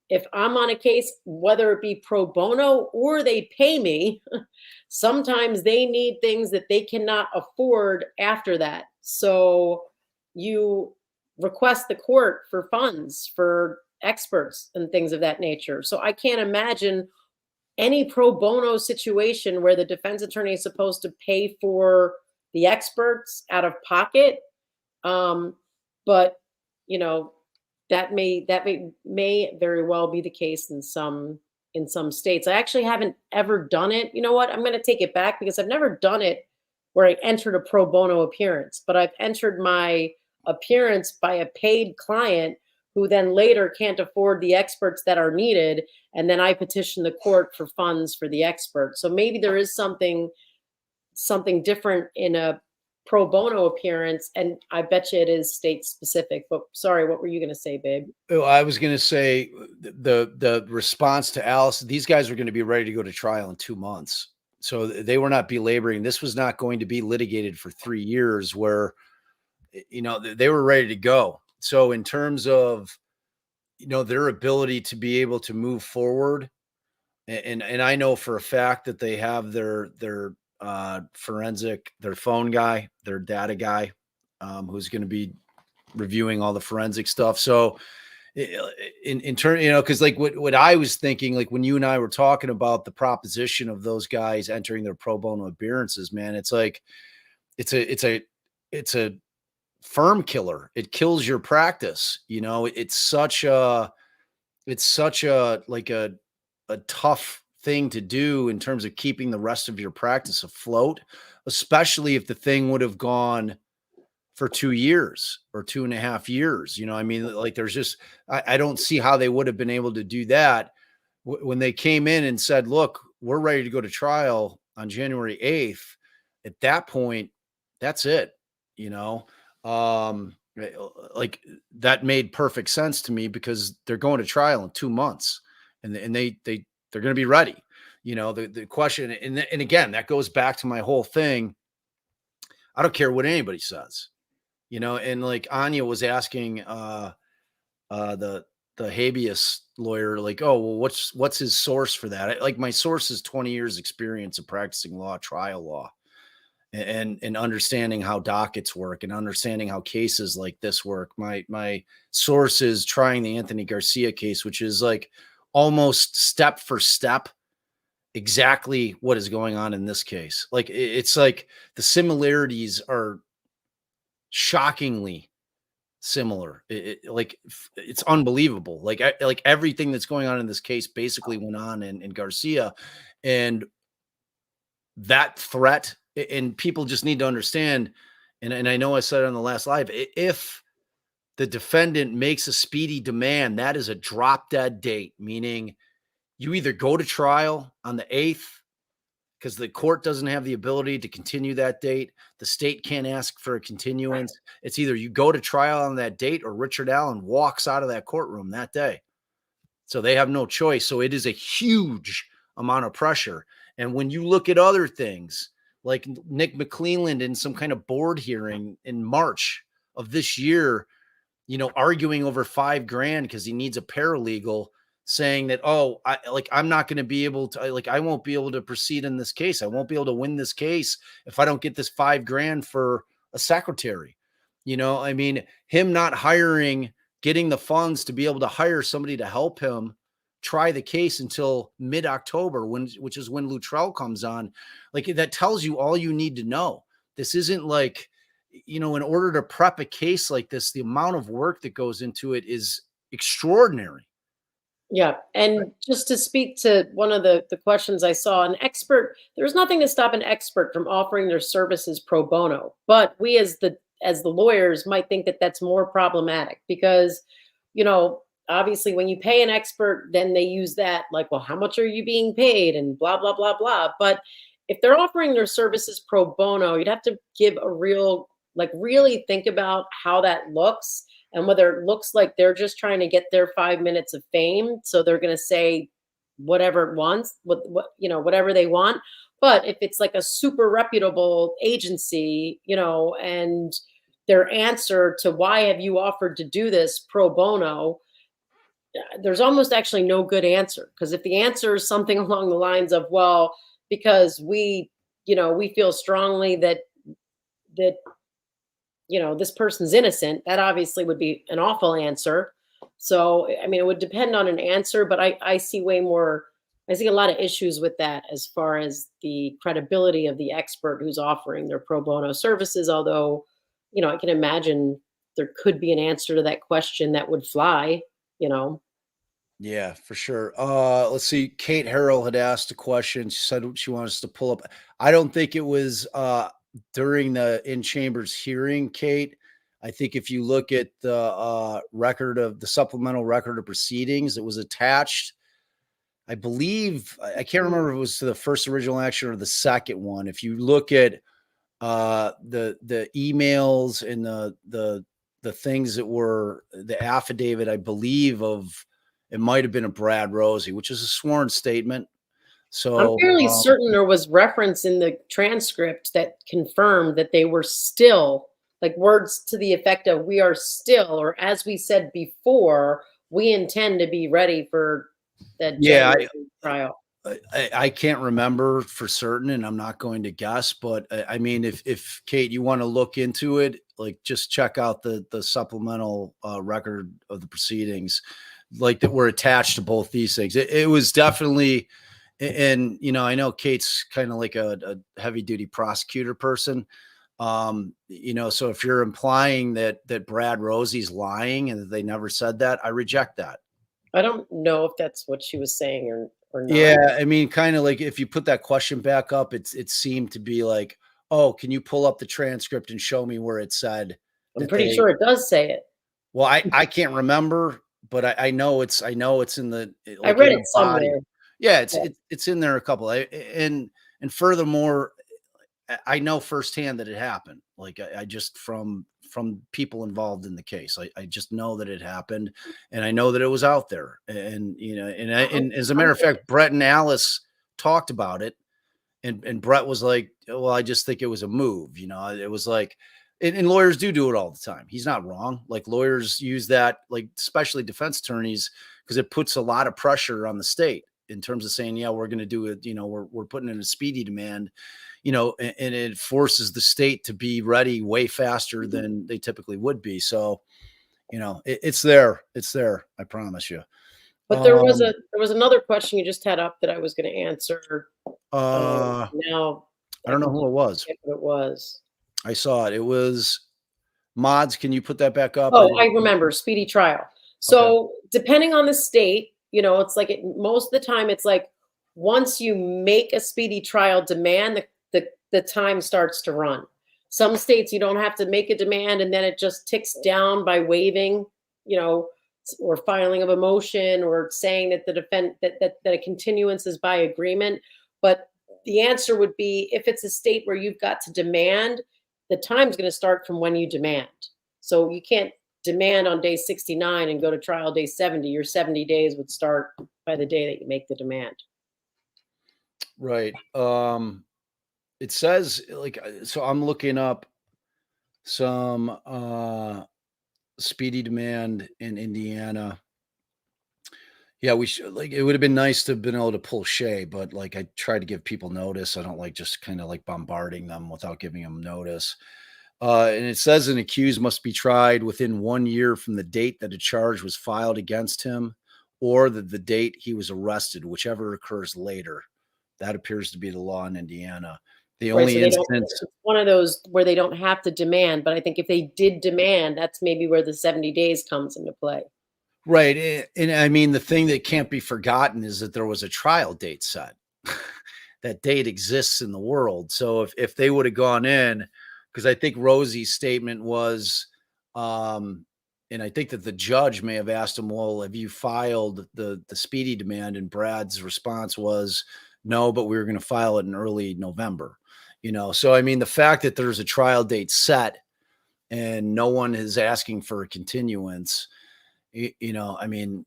if I'm on a case, whether it be pro bono or they pay me, sometimes they need things that they cannot afford after that. So you request the court for funds for experts and things of that nature. So I can't imagine any pro bono situation where the defense attorney is supposed to pay for the experts out of pocket. Um, but you know, that may very well be the case in some states. I actually haven't ever done it. You know what? I'm going to take it back because I've never done it where I entered a pro bono appearance, but I've entered my appearance by a paid client who then later can't afford the experts that are needed, and then I petition the court for funds for the expert. So maybe there is something different in a pro bono appearance, and I bet you it is state specific. But sorry, what were you going to say, babe? Oh, I was going to say the response to Alice, these guys were going to be ready to go to trial in 2 months. So they were not belaboring. This was not going to be litigated for 3 years where, they were ready to go. So in terms of, their ability to be able to move forward, and I know for a fact that they have their forensic, their phone guy, their data guy, who's going to be reviewing all the forensic stuff. So in turn, because like what I was thinking, like when you and I were talking about the proposition of those guys entering their pro bono appearances, man, it's like it's a firm killer. It kills your practice. It's such a like a tough thing to do in terms of keeping the rest of your practice afloat, especially if the thing would have gone for 2 years or 2.5 years. I mean, like there's just, I don't see how they would have been able to do that when they came in and said, look, we're ready to go to trial on January 8th. At that point, that's it, you know? Right, like, that made perfect sense to me because they're going to trial in 2 months, and they're gonna be ready. The question, and again, that goes back to my whole thing. I don't care what anybody says, and, like, Anya was asking, the habeas lawyer, like, "Oh, well, what's his source for that?" Like, my source is 20 years experience of practicing law, trial law, and understanding how dockets work and understanding how cases like this work. My source is trying the Anthony Garcia case, which is like almost step for step exactly what is going on in this case. Like it's like the similarities are shockingly similar. It's unbelievable. Like everything that's going on in this case basically went on in Garcia, and that threat, and people just need to understand, and I know I said it on the last live, if the defendant makes a speedy demand, that is a drop dead date, meaning you either go to trial on the 8th because the court doesn't have the ability to continue that date. The state can't ask for a continuance. It's either you go to trial on that date or Richard Allen walks out of that courtroom that day. So they have no choice. So it is a huge amount of pressure. And when you look at other things like Nick McClelland in some kind of board hearing in March of this year, arguing over $5,000 because he needs a paralegal, saying that, oh, I'm not going to be able to, I won't be able to proceed in this case. I won't be able to win this case if I don't get this $5,000 for a secretary. I mean, him not getting the funds to be able to hire somebody to help him try the case until mid-October, which is when Luttrell comes on. Like, that tells you all you need to know. This isn't like, in order to prep a case like this, the amount of work that goes into it is extraordinary. Yeah, and just to speak to one of the questions I saw, an expert, there's nothing to stop an expert from offering their services pro bono, but we as the lawyers might think that that's more problematic because, obviously when you pay an expert, then they use that like, well, how much are you being paid and blah blah blah blah. But if they're offering their services pro bono, you'd have to give a real, like, really think about how that looks and whether it looks like they're just trying to get their 5 minutes of fame. So they're going to say whatever it wants, whatever they want. But if it's like a super reputable agency, and their answer to why have you offered to do this pro bono, there's almost actually no good answer. Because if the answer is something along the lines of, well, because we feel strongly that this person's innocent, that obviously would be an awful answer. So, I mean, it would depend on an answer, but I see I see a lot of issues with that as far as the credibility of the expert who's offering their pro bono services. Although, I can imagine there could be an answer to that question that would fly, you know. Yeah, for sure. Let's see. Kate Harrell had asked a question. She said she wanted us to pull up. I don't think it was during the in chambers hearing, Kate. I think if you look at the record of the supplemental record of proceedings, it was attached. I believe I can't remember if it was to the first original action or the second one. If you look at the emails and the things that were the affidavit, I believe of, it might have been a Brad Rosie, which is a sworn statement. I'm So fairly certain there was reference in the transcript that confirmed that they were still, like, words to the effect of, we are still, or as we said before, we intend to be ready for that yeah, January trial. I can't remember for certain, and I'm not going to guess, but I mean, if Kate, you want to look into it, like just check out the supplemental record of the proceedings, like that were attached to both these things. It was definitely, and I know Kate's kind of like a heavy duty prosecutor person. So if you're implying that Brad Rosie's lying and that they never said that, I reject that. I don't know if that's what she was saying or not. Yeah, I mean, kind of like if you put that question back up, it seemed to be like, oh, can you pull up the transcript and show me where it said I'm that pretty they? sure it does say it. Well, I can't remember, but I know it's in the I like read in it the body. somewhere. Yeah, Yeah. it's in there a couple. And furthermore, I know firsthand that it happened. Like I just from from people involved in the case. I just know that it happened, and I know that it was out there. And and as a matter of fact, Brett and Alice talked about it, and Brett was like, "Well, I just think it was a move." It was like, and lawyers do it all the time. He's not wrong. Like lawyers use that, like especially defense attorneys, because it puts a lot of pressure on the state in terms of saying, "Yeah, we're going to do it." We're putting in a speedy demand. And it forces the state to be ready way faster than they typically would be. So, it's there. It's there. I promise you. But there was another question you just had up that I was going to answer. Now I don't know who it was. What it was. I saw it. It was mods. Can you put that back up? Oh, I remember speedy trial. So Okay. depending on the state, it's like most of the time it's like once you make a speedy trial demand, the time starts to run. Some states you don't have to make a demand and then it just ticks down by waiving, or filing of a motion or saying that that a continuance is by agreement. But the answer would be if it's a state where you've got to demand, the time's going to start from when you demand. So you can't demand on day 69 and go to trial day 70. Your 70 days would start by the day that you make the demand. Right. It says so I'm looking up some speedy demand in Indiana. Yeah, we should it would have been nice to have been able to pull Shay, but I try to give people notice. I don't like just kind of like bombarding them without giving them notice. And it says an accused must be tried within 1 year from the date that a charge was filed against him or the date he was arrested, whichever occurs later. That appears to be the law in Indiana. The Right. So only instance, it's one of those where they don't have to demand, but I think if they did demand, that's maybe where the 70 days comes into play. right. And I mean, the thing that can't be forgotten is that there was a trial date set. That date exists in the world. So if they would have gone in, because I think Rosie's statement was, and I think that the judge may have asked him, "Well, have you filed the speedy demand?" And Brad's response was, "No, but we were going to file it in early November." So I mean, the fact that there's a trial date set and no one is asking for a continuance, I mean,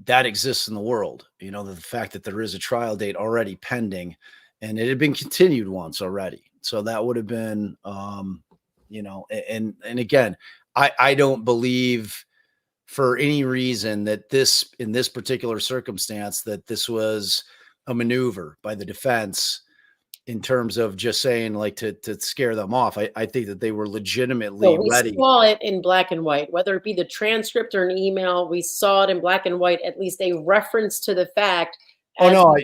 that exists in the world. The fact that there is a trial date already pending, and it had been continued once already. So that would have been, and again, I don't believe for any reason that in this particular circumstance, that this was a maneuver by the defense in terms of just saying to scare them off. I think that they were legitimately We ready. saw it in black and white, whether it be the transcript or an email, we saw it in black and white, at least a reference to the fact. Oh no,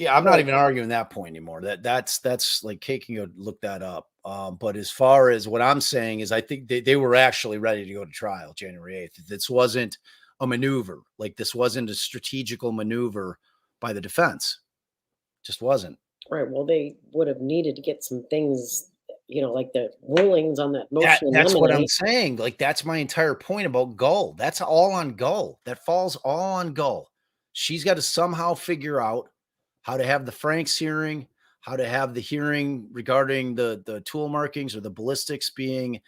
I'm not even arguing that point anymore. That's like taking a look that up. But as far as what I'm saying is, I think they were actually ready to go to trial January 8th. This wasn't a maneuver. This wasn't a strategical maneuver by the defense. Just wasn't. Right. Well, they would have needed to get some things, like the rulings on that motion. That's what I'm saying. That's my entire point about Gull. That's all on Gull. That falls all on Gull. She's got to somehow figure out how to have the Franks hearing, how to have the hearing regarding the tool markings or the ballistics being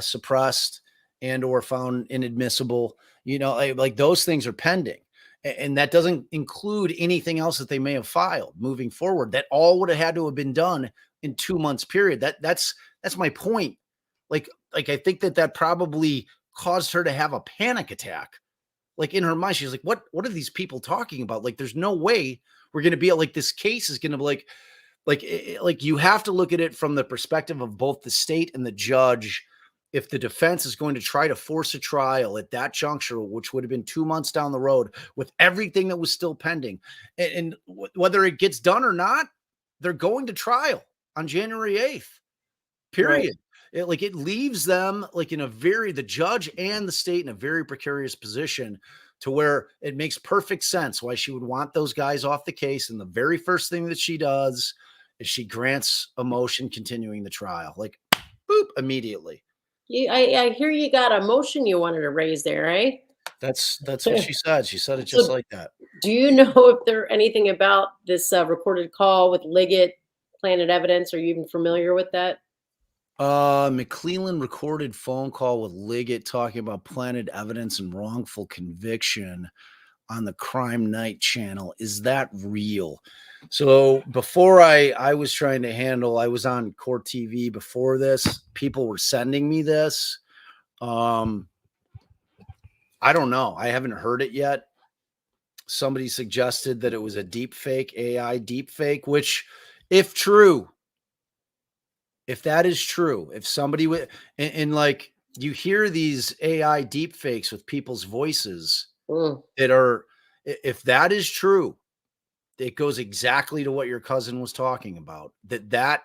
suppressed and or found inadmissible. Those things are pending. And that doesn't include anything else that they may have filed moving forward. That all would have had to have been done in 2 months period. That's my point. I think that probably caused her to have a panic attack. In her mind, she's like, what are these people talking about? There's no way we're going to be this case is going to be you have to look at it from the perspective of both the state and the judge. If the defense is going to try to force a trial at that juncture, which would have been 2 months down the road with everything that was still pending, and whether it gets done or not, they're going to trial on January 8th, period. Right. It leaves them in the judge and the state in a very precarious position to where it makes perfect sense why she would want those guys off the case. And the very first thing that she does is she grants a motion continuing the trial, boop, immediately. I hear you got a motion you wanted to raise there, right? That's what she said. She said it just like that. Do you know if there anything about this recorded call with Liggett, Planet Evidence? Are you even familiar with that? McClellan recorded phone call with Liggett talking about planted evidence and wrongful conviction on the Crime Night channel. Is that real? So before I was trying to handle, I was on Court TV before this. People were sending me this. I don't know. I haven't heard it yet. Somebody suggested that it was a deep fake, AI deep fake, which, if true, if that is true, if somebody would, and like you hear these AI deep fakes with people's voices Mm. that are, if that is true, it goes exactly to what your cousin was talking about. That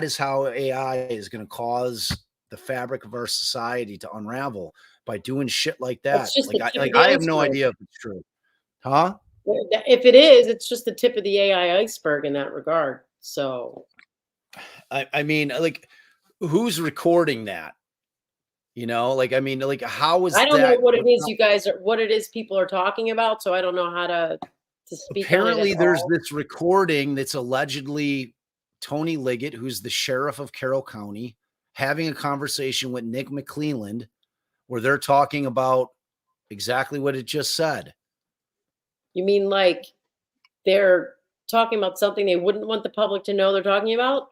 is how AI is going to cause the fabric of our society to unravel by doing shit like that. That's just the tip of Like the I have no iceberg. idea if it's true. Huh? If it is, it's just the tip of the AI iceberg in that regard. So I mean, like, who's recording that? You know, like, I mean, like, how is I don't know that? what it is you guys are, what it is people are talking about. So I don't know how to speak on it at Apparently, there's all. this recording that's allegedly Tony Liggett, who's the sheriff of Carroll County, having a conversation with Nick McClelland, where they're talking about exactly what it just said. You mean like they're talking about something they wouldn't want the public to know they're talking about?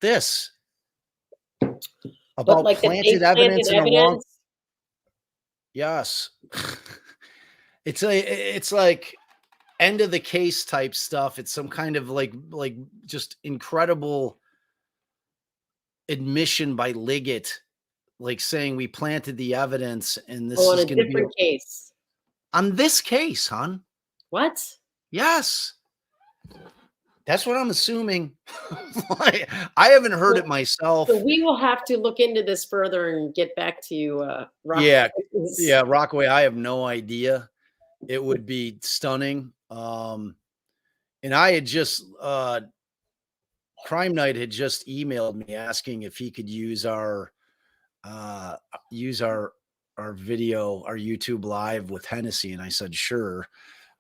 This But about like that they planted planted evidence and a wrong. evidence? Yes, it's like end of the case type stuff. It's some kind of like just incredible admission by Liggett, like saying we planted the evidence and Oh, this on is a going to be different case. on this case, hon. What? Yes. That's what I'm assuming. I haven't heard it So myself. we will have to look into this further and get back to you, Rock. Yeah. Yeah. Rockaway, I have no idea. It would be stunning. And I had just, Crime Night had just emailed me asking if he could uh, use our video, our YouTube live with Hennessy. And I said, sure.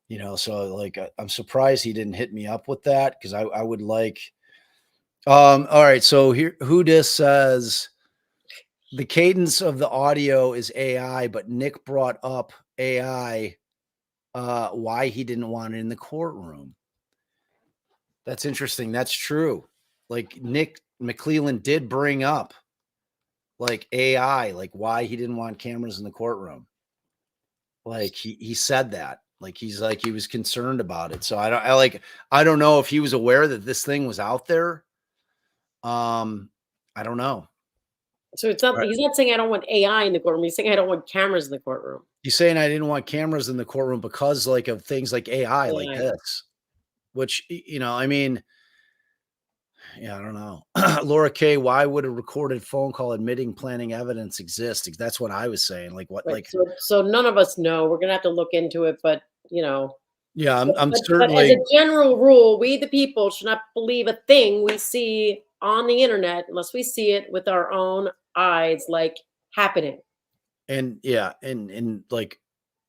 You know, so like, I'm surprised he didn't hit me up with that because I would like, all right. So here, who this says the cadence of the audio is AI, but Nick brought up AI, why he didn't want it in the courtroom. That's interesting. That's true. Like Nick McClelland did bring up like AI, like why he didn't want cameras in the courtroom. Like he said that. Like he's like he was concerned about it. So I don't know if he was aware that this thing was out there. I don't know. So it's not, Right. he's not saying I don't want AI in the courtroom. He's saying I don't want cameras in the courtroom. He's saying I didn't want cameras in the courtroom because like of things like AI like AI. this, which you know, I mean, yeah, I don't know. Laura K, why would a recorded phone call admitting planning evidence exist? That's what I was saying. Like what, Right. like, So none of us know. We're gonna have to look into it, but you know, yeah, I'm but as a certainly, general rule, we the people should not believe a thing we see on the internet unless we see it with our own eyes, like happening. and yeah, and like,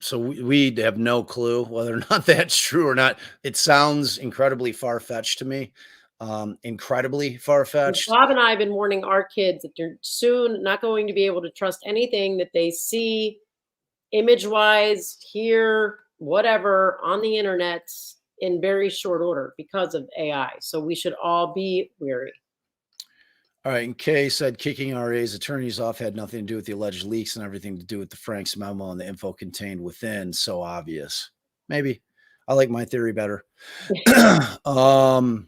so we have no clue whether or not that's true or not. It sounds incredibly far fetched to me. Incredibly far fetched. Bob and I have been warning our kids that they're soon not going to be able to trust anything that they see image wise, hear, whatever on the internet in very short order because of AI. So we should all be wary. All right. And Kay said kicking RA's attorneys off had nothing to do with the alleged leaks and everything to do with the Frank's memo and the info contained within. So obvious. Maybe. I like my theory better. um,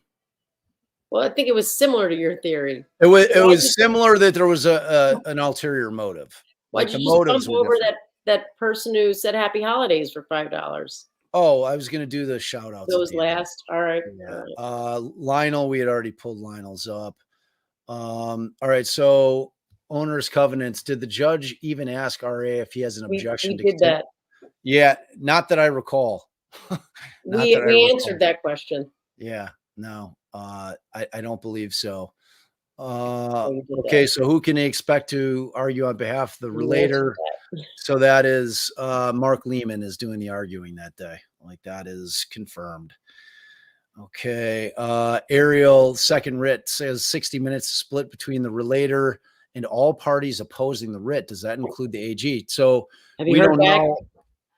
Well, I think it was similar to your theory. it Why'd was you, similar that there was an ulterior motive. why'd Like the you just bump motives were over different. that person who said happy holidays for $5? Oh, I was going to do the shout outs at Those the end. last. All right. All Yeah. right. Lionel, we had already pulled Lionel's up. All right. So owner's covenants. Did the judge even ask RA if he has an objection We to did continue? that. Yeah, not that I recall. Not that I We recall. answered that question. Yeah, no, I don't believe so. So we did that. Okay, so who can they expect to argue on behalf of the We answered relator? So that is Mark Lehman is doing the arguing that day. Like that is confirmed. Okay. Ariel, second writ, says 60 minutes split between the relator and all parties opposing the writ. Does that include the AG? So Have you we heard don't back? know.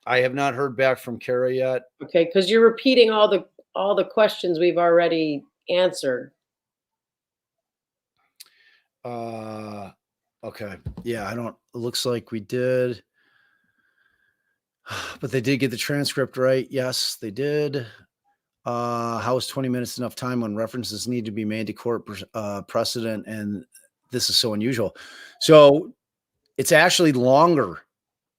I have not heard back from Kara yet. Okay, because you're repeating all the questions we've already answered. Okay. Yeah, it looks like we did. But they did get the transcript right. Yes, they did. How is 20 minutes enough time when references need to be made to court precedent? And this is so unusual. So it's actually longer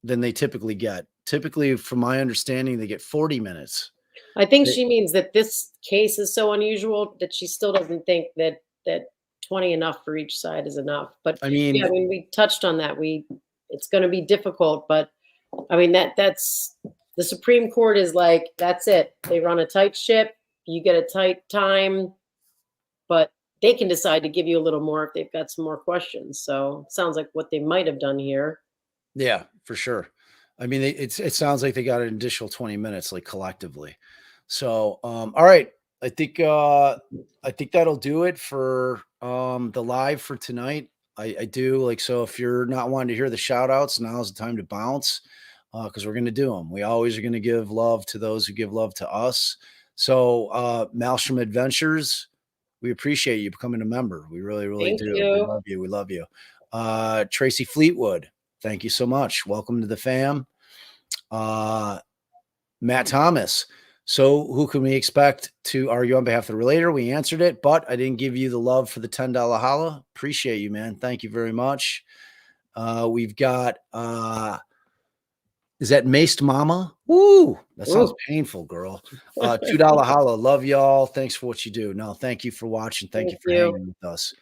than they typically get. Typically, from my understanding, they get 40 minutes. I think she means that this case is so unusual that she still doesn't think that 20 enough for each side is enough. But I mean, yeah, I mean, we touched on that. It's going to be difficult, but I mean that's the Supreme Court is like that's it. They run a tight ship. You get a tight time, but they can decide to give you a little more if they've got some more questions. So it sounds like what they might have done here. yeah, for sure. I mean, it sounds like they got an additional 20 minutes, like collectively. So, all right. I think that'll do it for the live for tonight. I do like, so if you're not wanting to hear the shout outs, now's the time to bounce because we're going to do them. We always are going to give love to those who give love to us. So, Maelstrom Adventures, we appreciate you becoming a member. We really, really Thank do. We you. love you. We love you. Tracy Fleetwood, thank you so much. Welcome to the fam. Matt Thomas. So who can we expect to argue on behalf of the relator? We answered it, but I didn't give you the love for the $10 holla. Appreciate you, man. Thank you very much. We've got is that Maced Mama? Woo! That sounds painful, girl. $2 holla. Love y'all. Thanks for what you do. No, thank you for watching. Thank you for hanging with us.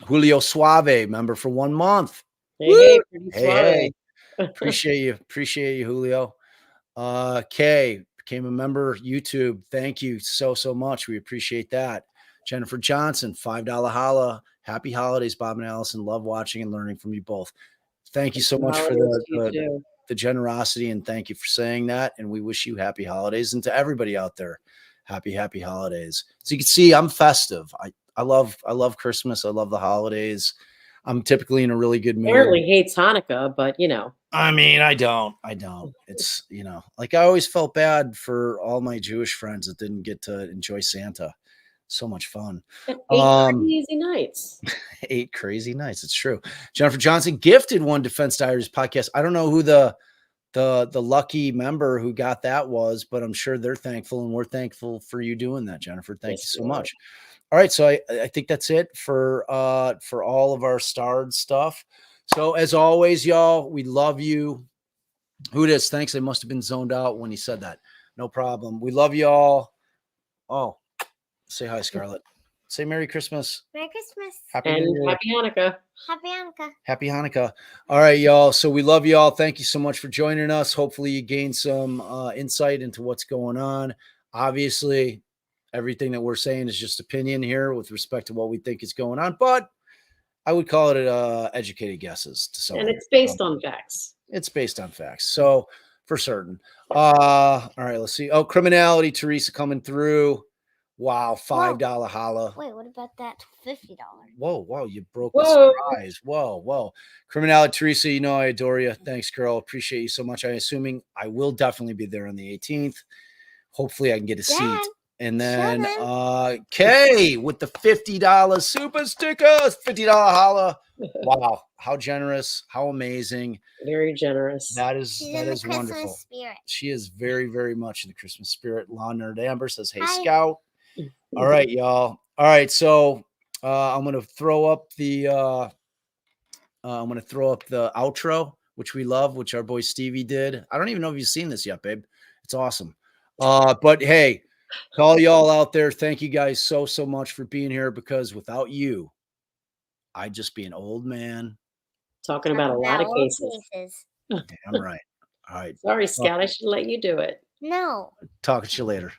Julio Suave, member for 1 month. Hey, Hey. Appreciate you, Julio. Kay became a member YouTube. Thank you so much. We appreciate that. Jennifer Johnson, $5 holla. Happy holidays, Bob and Allison. Love watching and learning from you both. Thank you so much for the generosity, and thank you for saying that. And we wish you happy holidays, and to everybody out there, happy holidays. So you can see I'm festive. I love Christmas. I love the holidays. I'm typically in a really good mood. Apparently hates Hanukkah, but I mean, I don't. It's, like I always felt bad for all my Jewish friends that didn't get to enjoy Santa. So much fun. 8 crazy nights. 8 crazy nights. It's true. Jennifer Johnson gifted one Defense Diaries podcast. I don't know who the lucky member who got that was, but I'm sure they're thankful, and we're thankful for you doing that, Jennifer. Thank you so much. All right, so I think that's it for all of our starred stuff. So as always, y'all, we love you. Who it is? Thanks. I must have been zoned out when he said that. No problem. We love y'all. Oh, say hi, Scarlett. Say Merry Christmas. Merry Christmas. Happy Hanukkah. Happy Hanukkah. Happy Hanukkah. All right, y'all. So we love y'all. Thank you so much for joining us. Hopefully you gained some insight into what's going on. Obviously, everything that we're saying is just opinion here with respect to what we think is going on, but I would call it educated guesses to some. And it's based on facts. It's based on facts. So for certain. All right, let's see. Oh, criminality, Teresa coming through. Wow, $5 holla. Wait, what about that $50? Whoa, you broke the surprise. Whoa. Criminality, Teresa, I adore you. Thanks, girl. Appreciate you so much. I'm assuming I will definitely be there on the 18th. Hopefully I can get a seat. And then Kay with the $50 super stickers, $50 holla. Wow, how generous, how amazing. Very generous. That is wonderful. Christmas spirit. She is very, very much in the Christmas spirit. Law Nerd Amber says, hey, Scout. All right, y'all. All right, so I'm gonna throw up the outro, which we love, which our boy Stevie did. I don't even know if you've seen this yet, babe. It's awesome. But hey, to all y'all out there, thank you guys so much for being here, because without you, I'd just be an old man talking about a lot of cases. Damn right. All right. Sorry, Scott. I should let you do it. No. Talk to you later.